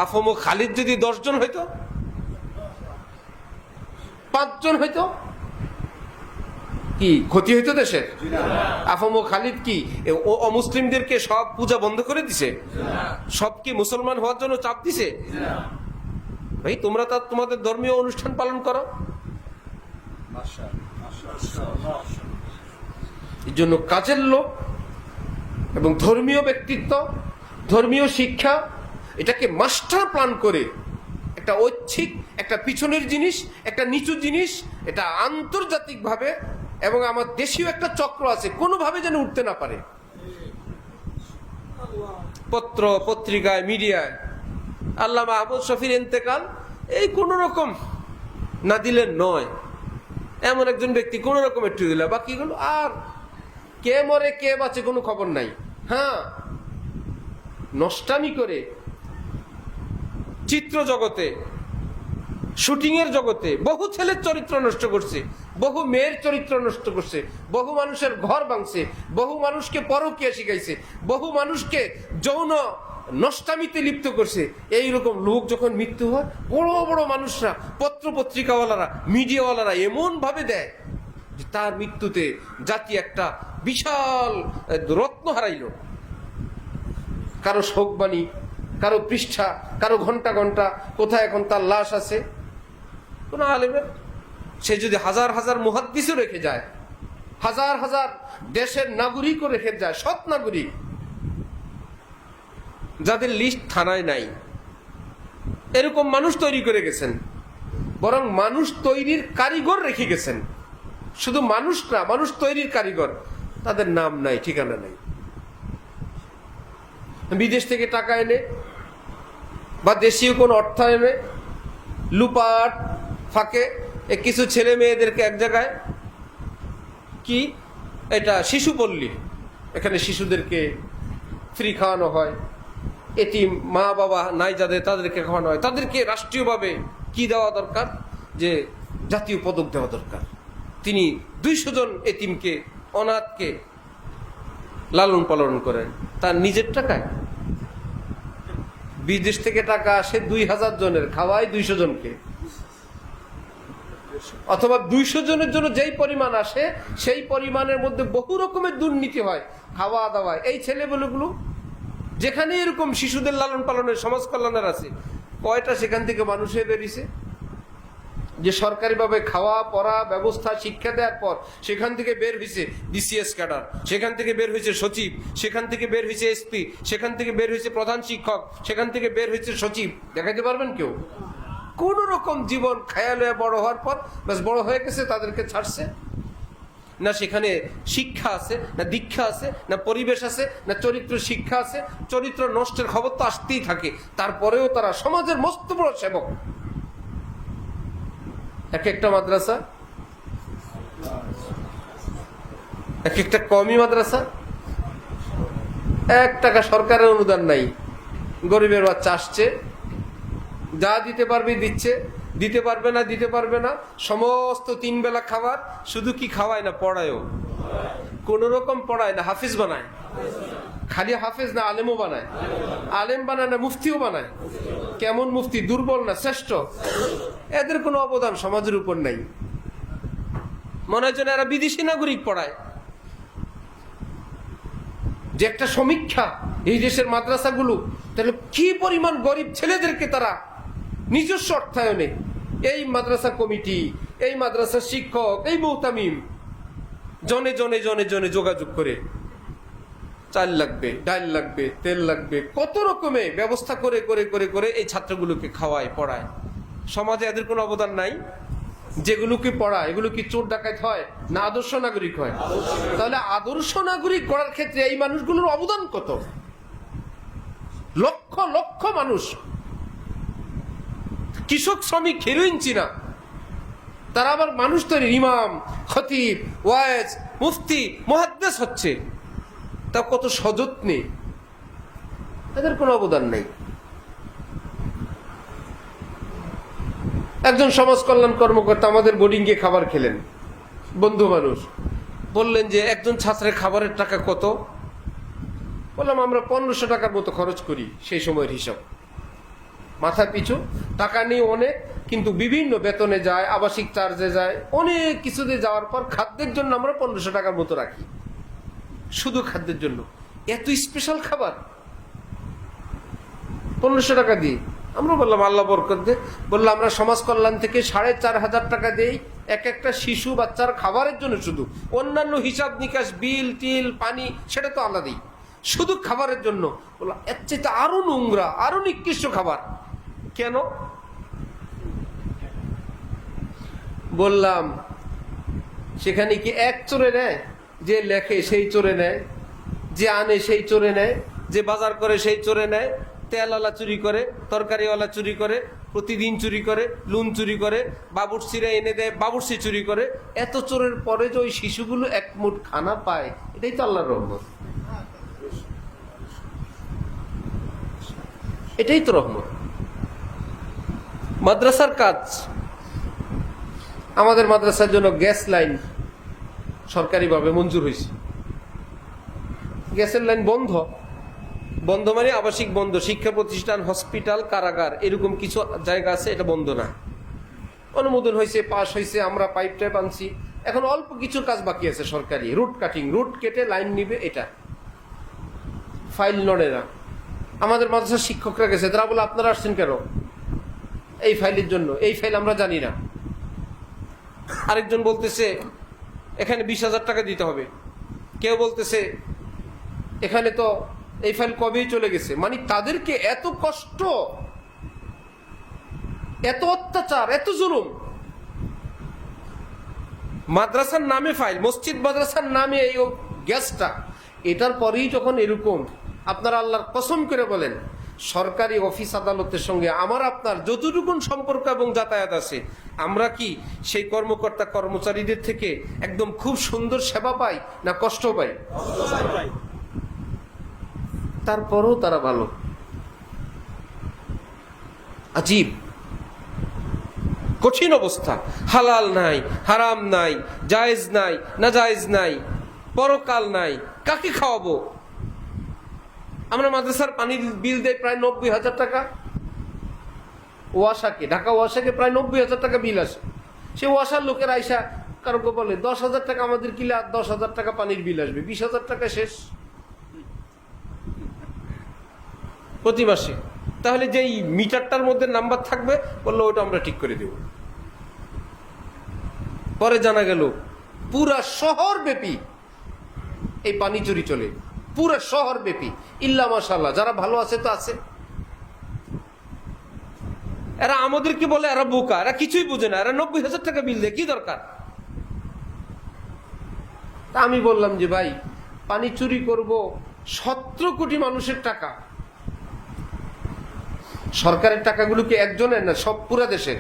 আফম ও খালিদ যদি 10 জন হইতো, 5 জন হইতো, কি ক্ষতি হইতো দেশের? আফম ও খালিদ কি অমুসলিমদেরকে সব পূজা বন্ধ করে দিছে? সব কি মুসলমান হওয়ার জন্য চাপ দিছে? ভাই তোমরা তা তোমাদের ধর্মীয় অনুষ্ঠান পালন করো। এই জন্য কাজের লোক এবং ধর্মীয় ব্যক্তিত্ব, ধর্মীয় শিক্ষা, এটাকে মাস্টার প্ল্যান করে একটা ঐচ্ছিক, একটা পিছনের জিনিস, একটা নিচু জিনিস, এটা আন্তর্জাতিকভাবে এবং আমার দেশীয় একটা চক্র আছে, কোনোভাবে যেন উঠতে না পারে। পত্র পত্রিকায়, মিডিয়ায় আল্লামা আহমদ শফির ইন্তেকাল, এই কোন রকম না দিলে নয়, এমন একজন ব্যক্তি কোন রকম একটু দিল, বাকিগুলো আর কে মরে কে বাঁচে কোনো খবর নাই। হ্যাঁ, নষ্টামি করে চিত্র জগতে, শুটিং এর জগতে বহু ছেলের চরিত্র নষ্ট করছে, বহু মেয়ের চরিত্র নষ্ট করছে, বহু মানুষের ঘর ভাঙছে, বহু মানুষকে পরকীয়া শিখাইছে, বহু মানুষকে যৌন নষ্টামিতে লিপ্ত করছে। এইরকম লোক যখন মৃত্যু হয়, বড় বড় মানুষরা, পত্র পত্রিকাওয়ালারা, মিডিয়াওয়ালারা এমন ভাবে দেয় যে তার মৃত্যুতে জাতি একটা বিশাল রত্ন হারাইল। কারো শোকবাণী, কারো পৃষ্ঠা, কারো ঘন্টা ঘন্টা, কোথায় এখন তার লাশ আছে। কোন আলেমের, সে যদি হাজার হাজার মুহাদ্দিসও রেখে যায়, হাজার হাজার দেশের নাগরিকও রেখে যায়, সৎ নাগরিক, যাদের লিস্ট থানায় নাই, এরকম মানুষ তৈরি করে গেছেন। বরং মানুষ তৈরির কারিগর রেখে গেছেন, শুধু মানুষ না, মানুষ তৈরির কারিগর, তাদের নাম নাই, ঠিকানা নাই। বিদেশ থেকে টাকা এনে বা দেশীয় কোন অর্থ এনে লুপাট ফাঁকে কিছু ছেলে মেয়েদেরকে এক জায়গায় কি এটা শিশু পল্লী, এখানে শিশুদেরকে ফ্রি খাওয়ানো হয়, এতিম মা বাবা নাই যাদের তাদেরকে খাওয়ানো হয়। তাদেরকে রাষ্ট্রীয়ভাবে কি দেওয়া দরকার, যে জাতীয় পদক দেওয়া দরকার। তিনি 200 জন এতিমকে, অনাথকে লালন পালন করেন তার নিজের টাকায়। বিদেশ থেকে টাকা আসে 2000 জনের, খাওয়ায় 200 জনকে। অথবা 200 জনের জন্য যেই পরিমাণ আসে সেই পরিমাণের মধ্যে বহু রকমের দুর্নীতি হয় খাওয়া দাওয়ায়। এই ছেলেগুলো যেখানে এরকম শিশুদের লালন পালনের সমাজ কল্যাণের আছে, কয়টা সেখান থেকে মানুষ হয়ে বেরিয়েছে যে সরকারিভাবে খাওয়া পড়া ব্যবস্থা শিক্ষা দেওয়ার পর সেখান থেকে বের হয়েছে বিসিএস ক্যাডার, সেখান থেকে বের হয়েছে সচিব, সেখান থেকে বের হয়েছে এসপি, সেখান থেকে বের হয়েছে প্রধান শিক্ষক, সেখান থেকে বের হয়েছে সচিব। দেখাইতে পারবেন কেউ? কোন রকম জীবন খেয়াল হয়ে বড় হওয়ার পর ব্যাস বড় হয়ে গেছে, তাদেরকে ছাড়ছে না। সেখানে শিক্ষা আছে না, দীক্ষা আছে না, পরিবেশ আছে না, চরিত্র শিক্ষা আছে। চরিত্র নষ্টের খবর তো আসতেই থাকে, তারপরেও তারা সমাজের মস্ত বড় সেবক। এক একটা মাদ্রাসা, এক একটা কওমি মাদ্রাসা, 1 টাকা সরকারের অনুদান নাই। গরিবের বাচ্চা আসছে, যা দিতে পারবে দিচ্ছে, দিতে পারবে না দিতে পারবে না। সমস্ত 3 বেলা খাবার, শুধু কি খাওয়ায় না, পড়ায়ও। কোন রকম পড়ায় না, হাফিজ বানায়। খালি হাফিজ না, আলেমও বানায়। আলেম বানায় না, মুফতিও বানায়। কেমন মুফতি? দুর্বল না শ্রেষ্ঠ? এদের কোনো অবদান সমাজের উপর নাই। মনে হয় যেন এরা বিদেশি নাগরিক পড়ায়। যে একটা সমীক্ষা এই দেশের মাদ্রাসাগুলো, তাহলে কি পরিমাণ গরিব ছেলেদেরকে তারা নিজস্ব অর্থায়নে, এই মাদ্রাসা কমিটি, এই মাদ্রাসার শিক্ষক, এই মুহতামিম জনে জনে জনে জনে যোগাযোগ করে চাল লাগবে, ডাল লাগবে, তেল লাগবে, কত রকমে ব্যবস্থা করে করে করে করে এই ছাত্রগুলোকে খাওয়ায় পড়ায়। সমাজে এদের কোনো অবদান নাই? যেগুলোকে পড়ায় এগুলো কি চোর ডাকাত হয় না আদর্শ নাগরিক হয়? তাহলে আদর্শ নাগরিক গড়ার ক্ষেত্রে এই মানুষগুলোর অবদান কত? লক্ষ লক্ষ মানুষ, কৃষক শ্রমিক হেরোইন চিনা, তারা আবার মানুষ তৈরি, ইমাম, খতিব, ওয়াইজ, মুফতি, মুহাদ্দিস হচ্ছে, তা কত সযত্নে। এদের কোনো অবদান নেই। একজন সমাজ কল্যাণ কর্মকর্তা আমাদের বোর্ডিংয়ে খাবার খেলেন, বন্ধু মানুষ, বললেন যে একজন ছাত্রের খাবারের টাকা কত? বললাম আমরা 1500 টাকার মতো খরচ করি, সেই সময়ের হিসাব। মাথা পিছু টাকা নেই অনেক, কিন্তু বিভিন্ন বেতনে যায়, আবাসিক চার্জে যায়, অনেক কিছুতে যাওয়ার পর খাদ্যের জন্য আমরা 1500 টাকার মতো রাখি, শুধু খাদ্যের জন্য। এত স্পেশাল খাবার 1500 টাকা দিই। আমরা বললাম আল্লাহ বরকত দে। বললাম আমরা সমাজ কল্যাণ থেকে 4500 টাকা দেই এক একটা শিশু বাচ্চার খাবারের জন্য, শুধু অন্যান্য হিসাব নিকাশ, বিল টিল পানি সেটা তো আলাদাই, শুধু খাবারের জন্য। বললাম এর চেয়ে আরো নোংরা, আরো নিকৃষ্ট খাবার কেন? বললাম সেখানে কি এক চোরে নেয়? যে লেখে সেই চোরে নেয়, যে আনে সেই চোরে নেয়, যে বাজার করে সেই চোরে নেয়, তেলওয়ালা চুরি করে, তরকারিওয়ালা চুরি করে, প্রতিদিন চুরি করে, লুন চুরি করে, বাবুর্চিরা এনে দেয়, বাবুর্চি চুরি করে। এত চোরের পরে যে ওই শিশুগুলো এক মুঠ খানা পায়, এটাই তো আল্লাহর রহমত। এটাই তো রহমত। মাদ্রাসার কাজ, আমাদের মাদ্রাসার জন্য গ্যাস লাইন সরকারিভাবে মঞ্জুর হয়েছে। গ্যাসের লাইন বন্ধ, বন্ধ মানে আবাসিক বন্ধ, শিক্ষা প্রতিষ্ঠান, হসপিটাল, কারাগার এরকম কিছু জায়গা আছে, এটা বন্ধ না। অনুমোদন হয়েছে, পাস হয়েছে, আমরা পাইপ টাইপ আনছি। এখন অল্প কিছু কাজ বাকি আছে সরকারি, রুট কাটিং, রুট কেটে লাইন নিবে, এটা ফাইল নড়ে না। আমাদের মাদ্রাসার শিক্ষকরা গেছে, তারা বলে আপনারা আসছেন কেন? এই ফাইলের জন্য। এই ফাইল আমরা জানি না। আরেকজন বলতেছে এখানে 20,000 টাকা দিতে হবে, কেউ বলতেছে এখানে তো এই ফাইল কবেই চলে গেছে। মানে তাদেরকে এত কষ্ট, এত অত্যাচার, এত জুলুম। মাদ্রাসার নামে ফাইল, মসজিদ মাদ্রাসার নামে এই গ্যাসটা, এটার পরেই যখন এরকম, আপনারা আল্লাহর কসম করে বলেন সরকারি অফিস আদালতের সঙ্গে আমার আপনার যতটুকুন সম্পর্ক এবং যাতায়াত আছে, আমরা কি সেই কর্মকর্তা কর্মচারীদের থেকে একদম খুব সুন্দর সেবা পাই না কষ্ট পাই? তারপরেও তারা ভালো। আজীব কঠিন অবস্থা। হালাল নাই, হারাম নাই, জায়েজ নাই, নাজায়েজ নাই, পরকাল নাই, কাকে খাওয়াবো? আমরা মাদ্রাসার পানির বিল দেয় প্রায় 90,000 টাকা। ওয়াসাকে, ঢাকা ওয়াসাকে প্রায় 90,000 টাকা বিল আসে। সে ওয়াসার লোকের আইসা কারো বলে 10,000 টাকা আমাদের কিলে, আর 10,000 টাকা পানির বিল আসবে, 20,000 টাকা শেষ প্রতি মাসে। তাহলে যেই মিটারটার মধ্যে নাম্বার থাকবে বললো ওটা আমরা ঠিক করে দেব। পরে জানা গেল পুরা শহর ব্যাপী এই পানি চুরি চলে, পুরা শহর ব্যাপী। ইল্লা মাশাআল্লাহ যারা ভালো আছে তো আছে। এরা আমাদেরকে বলে এরা বোকা, এরা কিছুই বুঝে না, এরা 90,000 টাকা বিল দেয়, কি দরকার? তা আমি বললাম যে ভাই, পানি চুরি করব 17 কোটি মানুষের টাকা। সরকারের টাকাগুলো কি একজনের না, সব পুরা দেশের।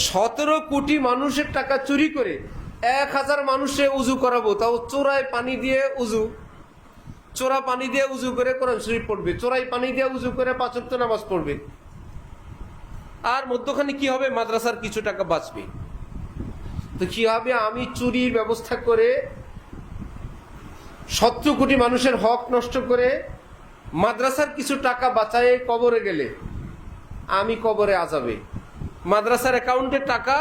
17 কোটি মানুষের টাকা চুরি করে 1000 মানুষে উজু করাবো, তাও চোরায় পানি দিয়ে উজু, চোরা পানি দিয়ে উজু করে কোরআন শরীফ পড়বে, চোরাই পানি দিয়ে উজু করে 5 ওয়াক্ত নামাজ পড়বে। আর মধ্যখানে কি হবে? মাদ্রাসার কিছু টাকা বাঁচবে। তো কি হবে? আমি চুরির ব্যবস্থা করে 17 কোটি মানুষের হক নষ্ট করে মাদ্রাসার কিছু টাকা বাঁচায় কবরে গেলে আমি কবরে আযাবে, মাদ্রাসার অ্যাকাউন্টের টাকা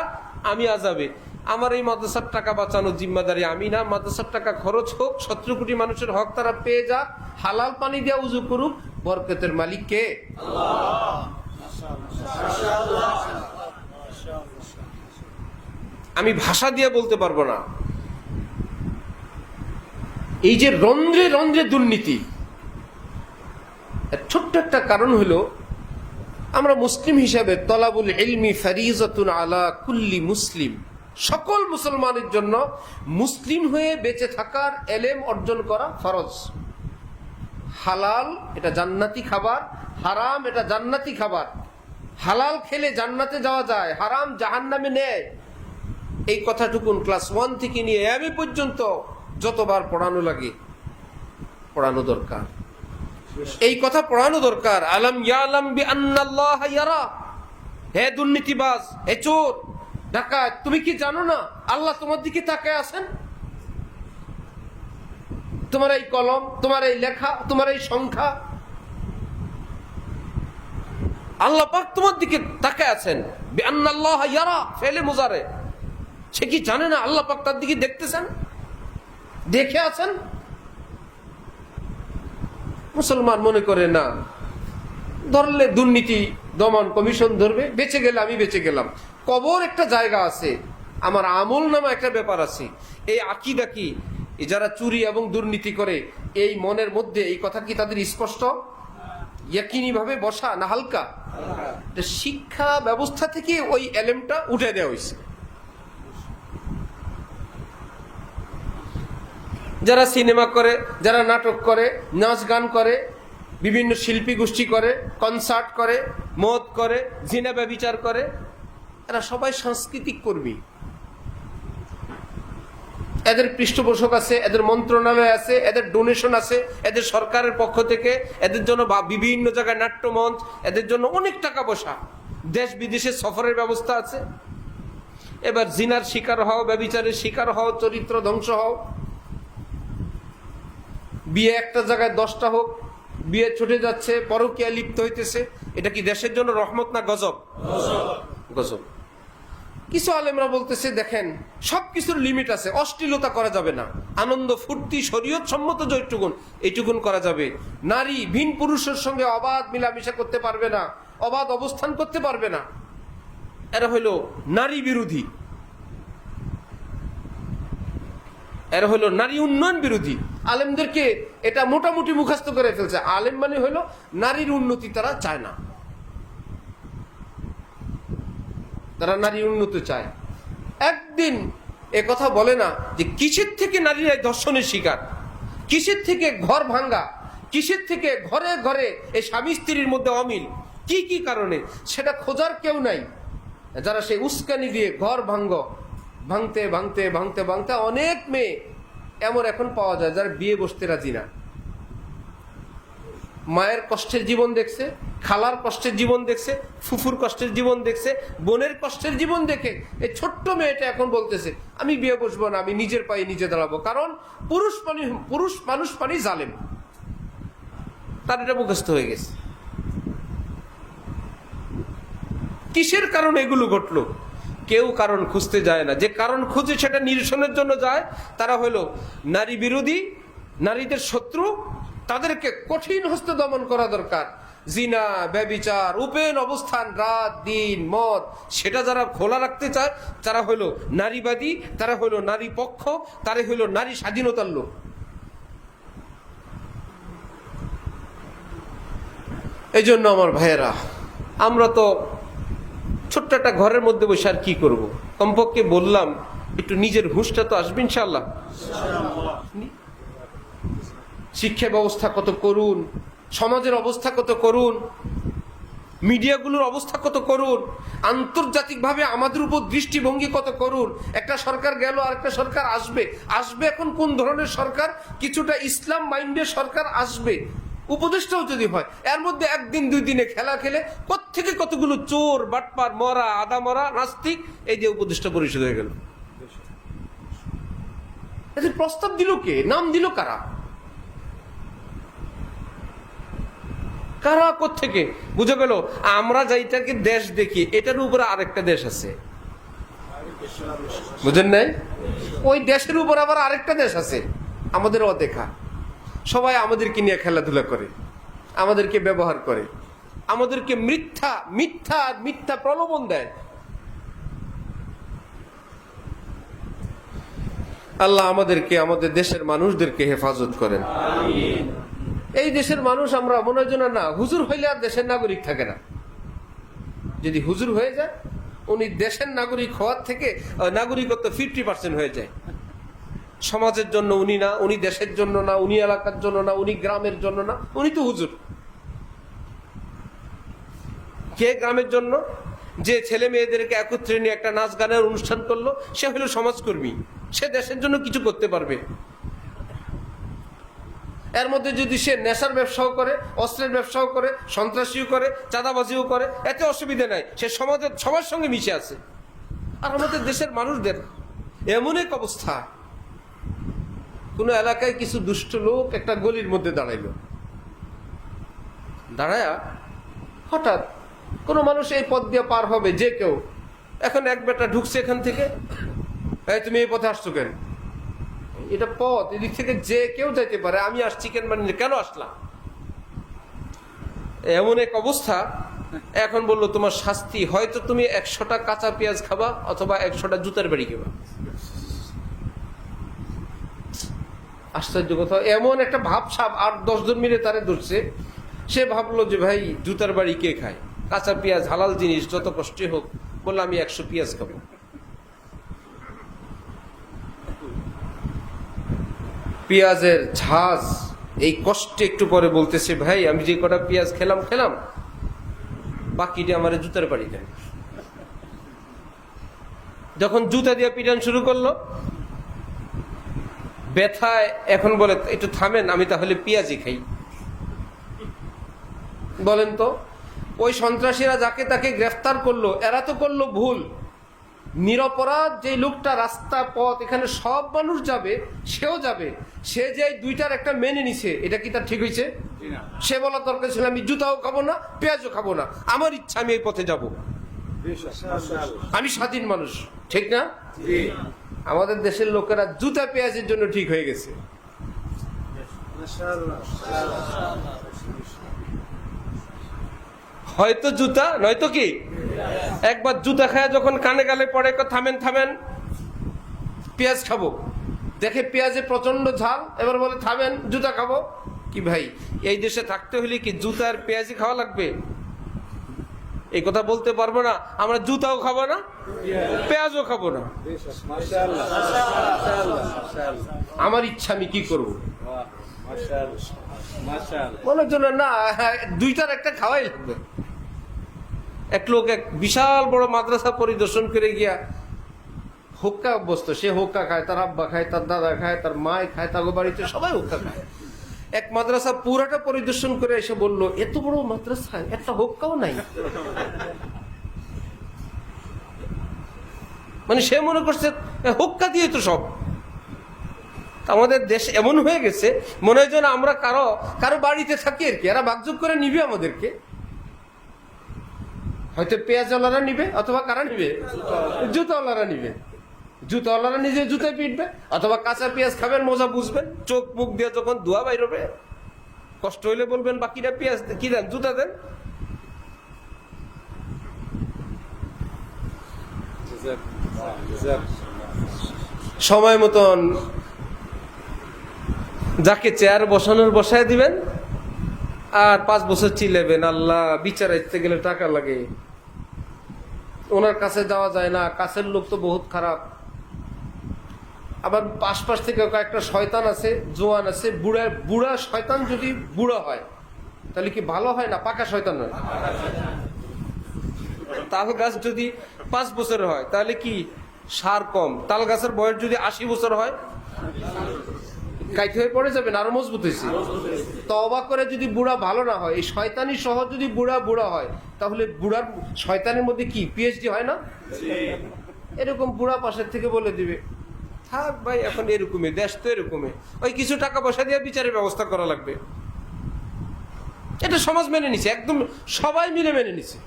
আমি আযাবে। আমার এই মাদ্রাসার টাকা বাঁচানোর জিম্মাদারি আমি না। মাদ্রাসার টাকা খরচ হোক, 17 কোটি মানুষের হক তারা পেয়ে যাক, হালাল পানি দিয়ে উজু করুক, বরকতের মালিক কে? আল্লাহ। আমি ভাষা দিয়ে বলতে পারবো না। এই যে রন্ধ্রে রন্ধ্রে দুর্নীতি, ছোট্ট একটা কারণ হলো আমরা মুসলিম হিসাবে তলাবুল ইলমি ফারিজাতুন আলা কুল্লি মুসলিম, সকল মুসলমানের জন্য মুসলিম হয়ে বেঁচে থাকার এলেম অর্জন করা ফরজ। হালাল এটা জান্নাতি খাবার, হারাম এটা জান্নাতি খাবার। হালাল খেলে জান্নাতে যাওয়া যায়, হারাম জাহান্নামে নেয়। এই কথাটুকুন ক্লাস 1 থেকে নিয়ে এমএ পর্যন্ত যতবার পড়ানো লাগে পড়ানো দরকার। এই কথা পড়ানো দরকার। আলাম ইয়ালাম বিআন্নাল্লাহা ইয়ারা। হে দুর্নীতিবাজ, হে চোর, ডাকাত, তুমি কি জানো না আল্লাহ তোমার দিকে তাকায় আছেন? তোমার এই কলম, তোমার এই লেখা, তোমার এই সংখ্যা, আল্লাহ পাক তোমার দিকে তাকায় আছেন। বিআন্নাল্লাহা ইয়ারা ফেলে মুজারে। সে কি জানে না আল্লাহ পাক তার দিকে দেখতেছেন, দেখে আছেন? মুসলমান মনে করে না, ধরলে দুর্নীতি দমন কমিশন ধরবে, বেঁচে গেলে আমি বেঁচে গেলাম। কবর একটা জায়গা আছে, আমার আমল নামা একটা ব্যাপার আছে। এই আকীদা কি, যারা চুরি এবং দুর্নীতি করে এই মনের মধ্যে এই কথা কি তাদের স্পষ্ট ইয়াকিনি ভাবে বসা না হালকা? শিক্ষা ব্যবস্থা থেকে ওই এলেমটা উঠে দেওয়া হয়েছে। যারা সিনেমা করে, যারা নাটক করে, নাচ গান করে, বিভিন্ন শিল্পী গোষ্ঠী করে, কনসার্ট করে, মদ করে, জিনা ব্যভিচার করে, এরা সবাই সাংস্কৃতিক কর্মী। এদের পৃষ্ঠপোষক আছে, এদের মন্ত্রণালয় আছে, এদের ডোনেশন আছে, এদের সরকারের পক্ষ থেকে এদের জন্য বিভিন্ন জায়গায় নাট্যমঞ্চ, এদের জন্য অনেক টাকা পয়সা, দেশ বিদেশে সফরের ব্যবস্থা আছে। এবার জিনার শিকার হও, ব্যভিচারের শিকার হও, চরিত্র ধ্বংস হও। বিয়ে একটা জায়গায় 10টা হোক, বিয়ে ছুটে যাচ্ছে, পরকীয়া লিপ্ত হইতেছে। এটা কি দেশের জন্য রহমত না গজব? গজব। কিছু আলেমরা বলতেছে দেখেন সবকিছুর লিমিট আছে, অশ্লীলতা করা যাবে না, আনন্দ ফুর্তি শরীয়ত সম্মত যেটুকুন এইটুকুন করা যাবে। নারী ভিন পুরুষের সঙ্গে অবাধ মিলামিশা করতে পারবে না, অবাধ অবস্থান করতে পারবে না। এরা হইল নারী বিরোধী, এরা হইল নারী উন্নয়ন বিরোধী। আলেমদেরকে এটা মোটামুটি মুখস্থ করে ফেলছে। আলেম মানে হইল নারীর উন্নতি তারা চায় না, তারা নারী উন্নতি চায়। একদিন এ কথা বলে না যে কিসের থেকে নারীরা ধর্ষণের শিকার, কিসের থেকে ঘর ভাঙ্গা, কিসের থেকে ঘরে ঘরে এই স্বামী স্ত্রীর মধ্যে অমিল, কি কি কারণে সেটা খোঁজার কেউ নাই। যারা সেই উস্কানি দিয়ে ঘর ভাঙতে ভাঙতে ভাঙতে ভাঙতে অনেক মেয়ে এমন এখন পাওয়া যায় যারা বিয়ে বসতে রাজি না। মায়ের কষ্টের জীবন দেখছে, খালার কষ্টের জীবন দেখছে, ফুফুর কষ্টের জীবন দেখছে, বোনের কষ্টের জীবন দেখে এই ছোট্ট মেয়েটা এখন বলতেছে আমি বিয়ে বসবো না, আমি নিজের পায়ে নিজে দাঁড়াবো। কারণ পুরুষ মানুষ পানি জালেম, তার এটা মুখস্থ হয়ে গেছে। কিসের কারণে এগুলো ঘটলো? কেউ কারণ খুঁজতে যায় না। যে কারণ খুঁজে সেটা নিরসনের জন্য যায়, তারা হলো নারী বিরোধী, নারীদের শত্রু। তাদেরকে কঠিন হস্তে দমন করা দরকার। জিনা, ব্যভিচার, উপেন অবস্থান, রাত দিন মদ, সেটা যারা খোলা রাখতে চায় তারা হলো নারীবাদী, তারা হলো নারী পক্ষ, তারা হলো নারী স্বাধীনতার লোক। এই জন্য আমার ভাইয়েরা, আমরা তো ছোট্ট একটা ঘরের মধ্যে বসে আর কি করবো? কমপক্ষে বললাম একটু নিজের হুঁশটা তো আসবে ইনশাআল্লাহ। শিক্ষা ব্যবস্থা কত করুন, সমাজের অবস্থা কত করুন, মিডিয়াগুলোর অবস্থা কত করুন, আন্তর্জাতিকভাবে আমাদের উপর দৃষ্টিভঙ্গি কত করুন। একটা সরকার গেল, আরেকটা সরকার আসবে। এখন কোন ধরনের সরকার? কিছুটা ইসলাম মাইন্ডের সরকার আসবে। উপদেষ্টাও যদি হয়, এর মধ্যে একদিন দুই দিনে খেলা খেলে কোত্থেকে কতগুলো চোর, বাটপার, মরা, আদা মরা, নাস্তিক, এই যে উপদেষ্টা পরিষদ হয়ে গেল। এদের প্রস্তাব দিল কে? নাম দিল কারা? কারা কোত্থেকে? বুঝে গেল আমরা যাইটাকে দেশ দেখি, এটার উপরে আরেকটা দেশ আছে, বুঝেন নাই? ওই দেশের উপর আবার আরেকটা দেশ আছে আমাদের অদেখা। সবাই আমাদেরকে নিয়ে খেলাধুলা করে, আমাদেরকে ব্যবহার করে, আমাদেরকে মিথ্যা মিথ্যা মিথ্যা প্রলোভন দেয়। আল্লাহ আমাদেরকে, আমাদের দেশের মানুষদেরকে হেফাজত করেন। এই দেশের মানুষ আমরা মনে হয় না, হুজুর হইলে আর দেশের নাগরিক থাকে না। যদি হুজুর হয়ে যায়, উনি দেশের নাগরিক হওয়ার থেকে নাগরিকত্ব 50% হয়ে যায়। সমাজের জন্য উনি না, উনি দেশের জন্য না, উনি এলাকার জন্য না, উনি গ্রামের জন্য না, উনি তো হুজুর। কে গ্রামের জন্য? যে ছেলে মেয়েদেরকে একত্রে নিয়ে একটা নাচ গানের অনুষ্ঠান করলো, সে হলো সমাজকর্মী, সে দেশের জন্য কিছু করতে পারবে। এর মধ্যে যদি সে নেশার ব্যবসাও করে, অস্ত্রের ব্যবসাও করে, সন্ত্রাসীও করে, চাঁদাবাজিও করে, এতে অসুবিধা নাই, সে সমাজের সবার সঙ্গে মিশে আছে। আর আমাদের দেশের মানুষদের এমন এক অবস্থা, কোন এলাকায় কিছু দুষ্ট লোক একটা গলির মধ্যে দাঁড়ায়া হঠাৎ কোন মানুষ এই পথ দিয়ে পার হবে, যে কেউ, এখন এক বেটা ঢুকছে এখান থেকে, তুমি এই পথে আসছো কেন? এটা পথ, এদিক থেকে যে কেউ যাইতে পারে, আমি আসছি কেন মানে কেন আসলাম? এমন এক অবস্থা। এখন বললো তোমার শাস্তি, হয়তো তুমি 100টা কাঁচা পেঁয়াজ খাবা অথবা 100টা জুতার বাড়ি খাবা। আশ্চর্য কথা, এমন একটা ভাবসাব 8-10 জন মিলে তারে ধরছে। সে ভাবলো যে ভাই জুতার বাড়ি কে খায়? কাঁচা পেঁয়াজ হালাল জিনিস, যত কষ্টই হোক। বললো আমি 100 পেঁয়াজ খাবো। পেঁয়াজের ঝাঁজ এই কষ্টে একটু পরে বলতেছে, ভাই আমি যে কটা পেঁয়াজ খেলাম, বাকিটা আমার জুতার বাড়ি দেন। যখন জুতা দিয়ে পিটান শুরু করলো, ব্যথায় এখন বলে একটু থামেন, আমি তাহলে পেঁয়াজই খাই। বলেন তো, ওই সন্ত্রাসীরা যাকে তাকে গ্রেফতার করলো, এরা তো করলো ভুল। নিরপরাধ যে লোকটা, রাস্তা পথ এখানে সব মানুষ যাবে, সেও যাবে, সে যে দুইটার একটা মেনে নিছে, এটা কি তার ঠিক হয়েছে? সে বলার দরকার ছিল আমি জুতাও খাবো না, পেঁয়াজও খাবো না, আমার ইচ্ছা আমি এই পথে যাব, আমি স্বাধীন মানুষ। ঠিক না? আমাদের দেশের লোকেরা জুতা পেঁয়াজের জন্য ঠিক হয়ে গেছে। হয়তো জুতা, নয়তো কি একবার জুতা খায় যখন কানে গালে পড়ে, থামেন পেঁয়াজ খাবো, দেখে পেঁয়াজে প্রচন্ড ঝাল, এবার বলে থামেন জুতা খাবো। কি ভাই, এই দেশে থাকতে হলে কি জুতা আর পেঁয়াজই খাওয়া লাগবে? এই কথা বলতে পারবো না আমরা জুতাও খাবো না, পেঁয়াজও খাবো না। আমার ইচ্ছা আমি কি করব? মনে হচ্ছে না দুইটার একটা খাওয়াই লাগবে। এক লোক এক বিশাল বড় মাদ্রাসা পরিদর্শন করে গিয়া হুক্কা অভ্যস্ত, সে হুক্কা খায়, তার আব্বা খায়, তার দাদা খায়, তার মায় খায়, তার বাড়িতে সবাই হুক্কা খায়। এক মাদ্রাসা পুরাটা পরিদর্শন করে এসে বলল, এত বড় মাদ্রাসায় একটা হুক্কাও নাই। মানে সে মনে করছে হুক্কা দিয়ে তো সব। আমাদের দেশ এমন হয়ে গেছে, মনে হয় যেন আমরা কারো বাড়িতে থাকি আর কি, এরা ভাগযোগ করে নিবে আমাদেরকে। হয়তো পেঁয়াজওয়ালারা নিবে, অথবা কারা নিবে, জুতাওয়ালারা নিবে। জুতাওয়ালারা নিজে জুতায় পিটবে, অথবা কাঁচা পেঁয়াজ খাবেন, মজা বুঝবেন, চোখ মুখ দিয়ে যখন ধোয়া বাইর হবে কষ্ট হইলে বলবেন বাকিরা পেঁয়াজ কি দেন, জুতা দেন। সময় মতন যাকে চেয়ার বসানোর বসায় দিবেন, আর 5 বছর চিলেবেন, আল্লাহ বিচারাইতে গেলে টাকা লাগে, ওনার কাছে যাওয়া যায় না, কাছের লোক তো বহুত খারাপ। আবার আশপাশ থেকে কয়েকটা শয়তান আছে, জোয়ান আছে, বুড়া শয়তান যদি বুড়া হয় তাহলে কি ভালো হয় না পাকা শয়তান হয়? তাল গাছ যদি 5 বছরের হয় তাহলে কি সার কম? তাল গাছের বয়স যদি 80 বছর হয় কাইতে হয়ে পড়ে যাবেন, আরো মজবুত হয়েছে। তওবা করে যদি বুড়া ভালো না হয়, এই শয়তানি সহ যদি বুড়া হয়, তাহলে বুড়ার শয়তানের মধ্যে কি পিএইচডি হয় না? এরকম বুড়া পাশের থেকে বলে দিবে, থাক ভাই এখন এরকমই, দেশ তো এরকমই, ওই কিছু টাকা পয়সা দিয়ে বিচারের ব্যবস্থা করা লাগবে। এটা সমাজ মেনে নিছে, একদম সবাই মিলে মেনে নিছে।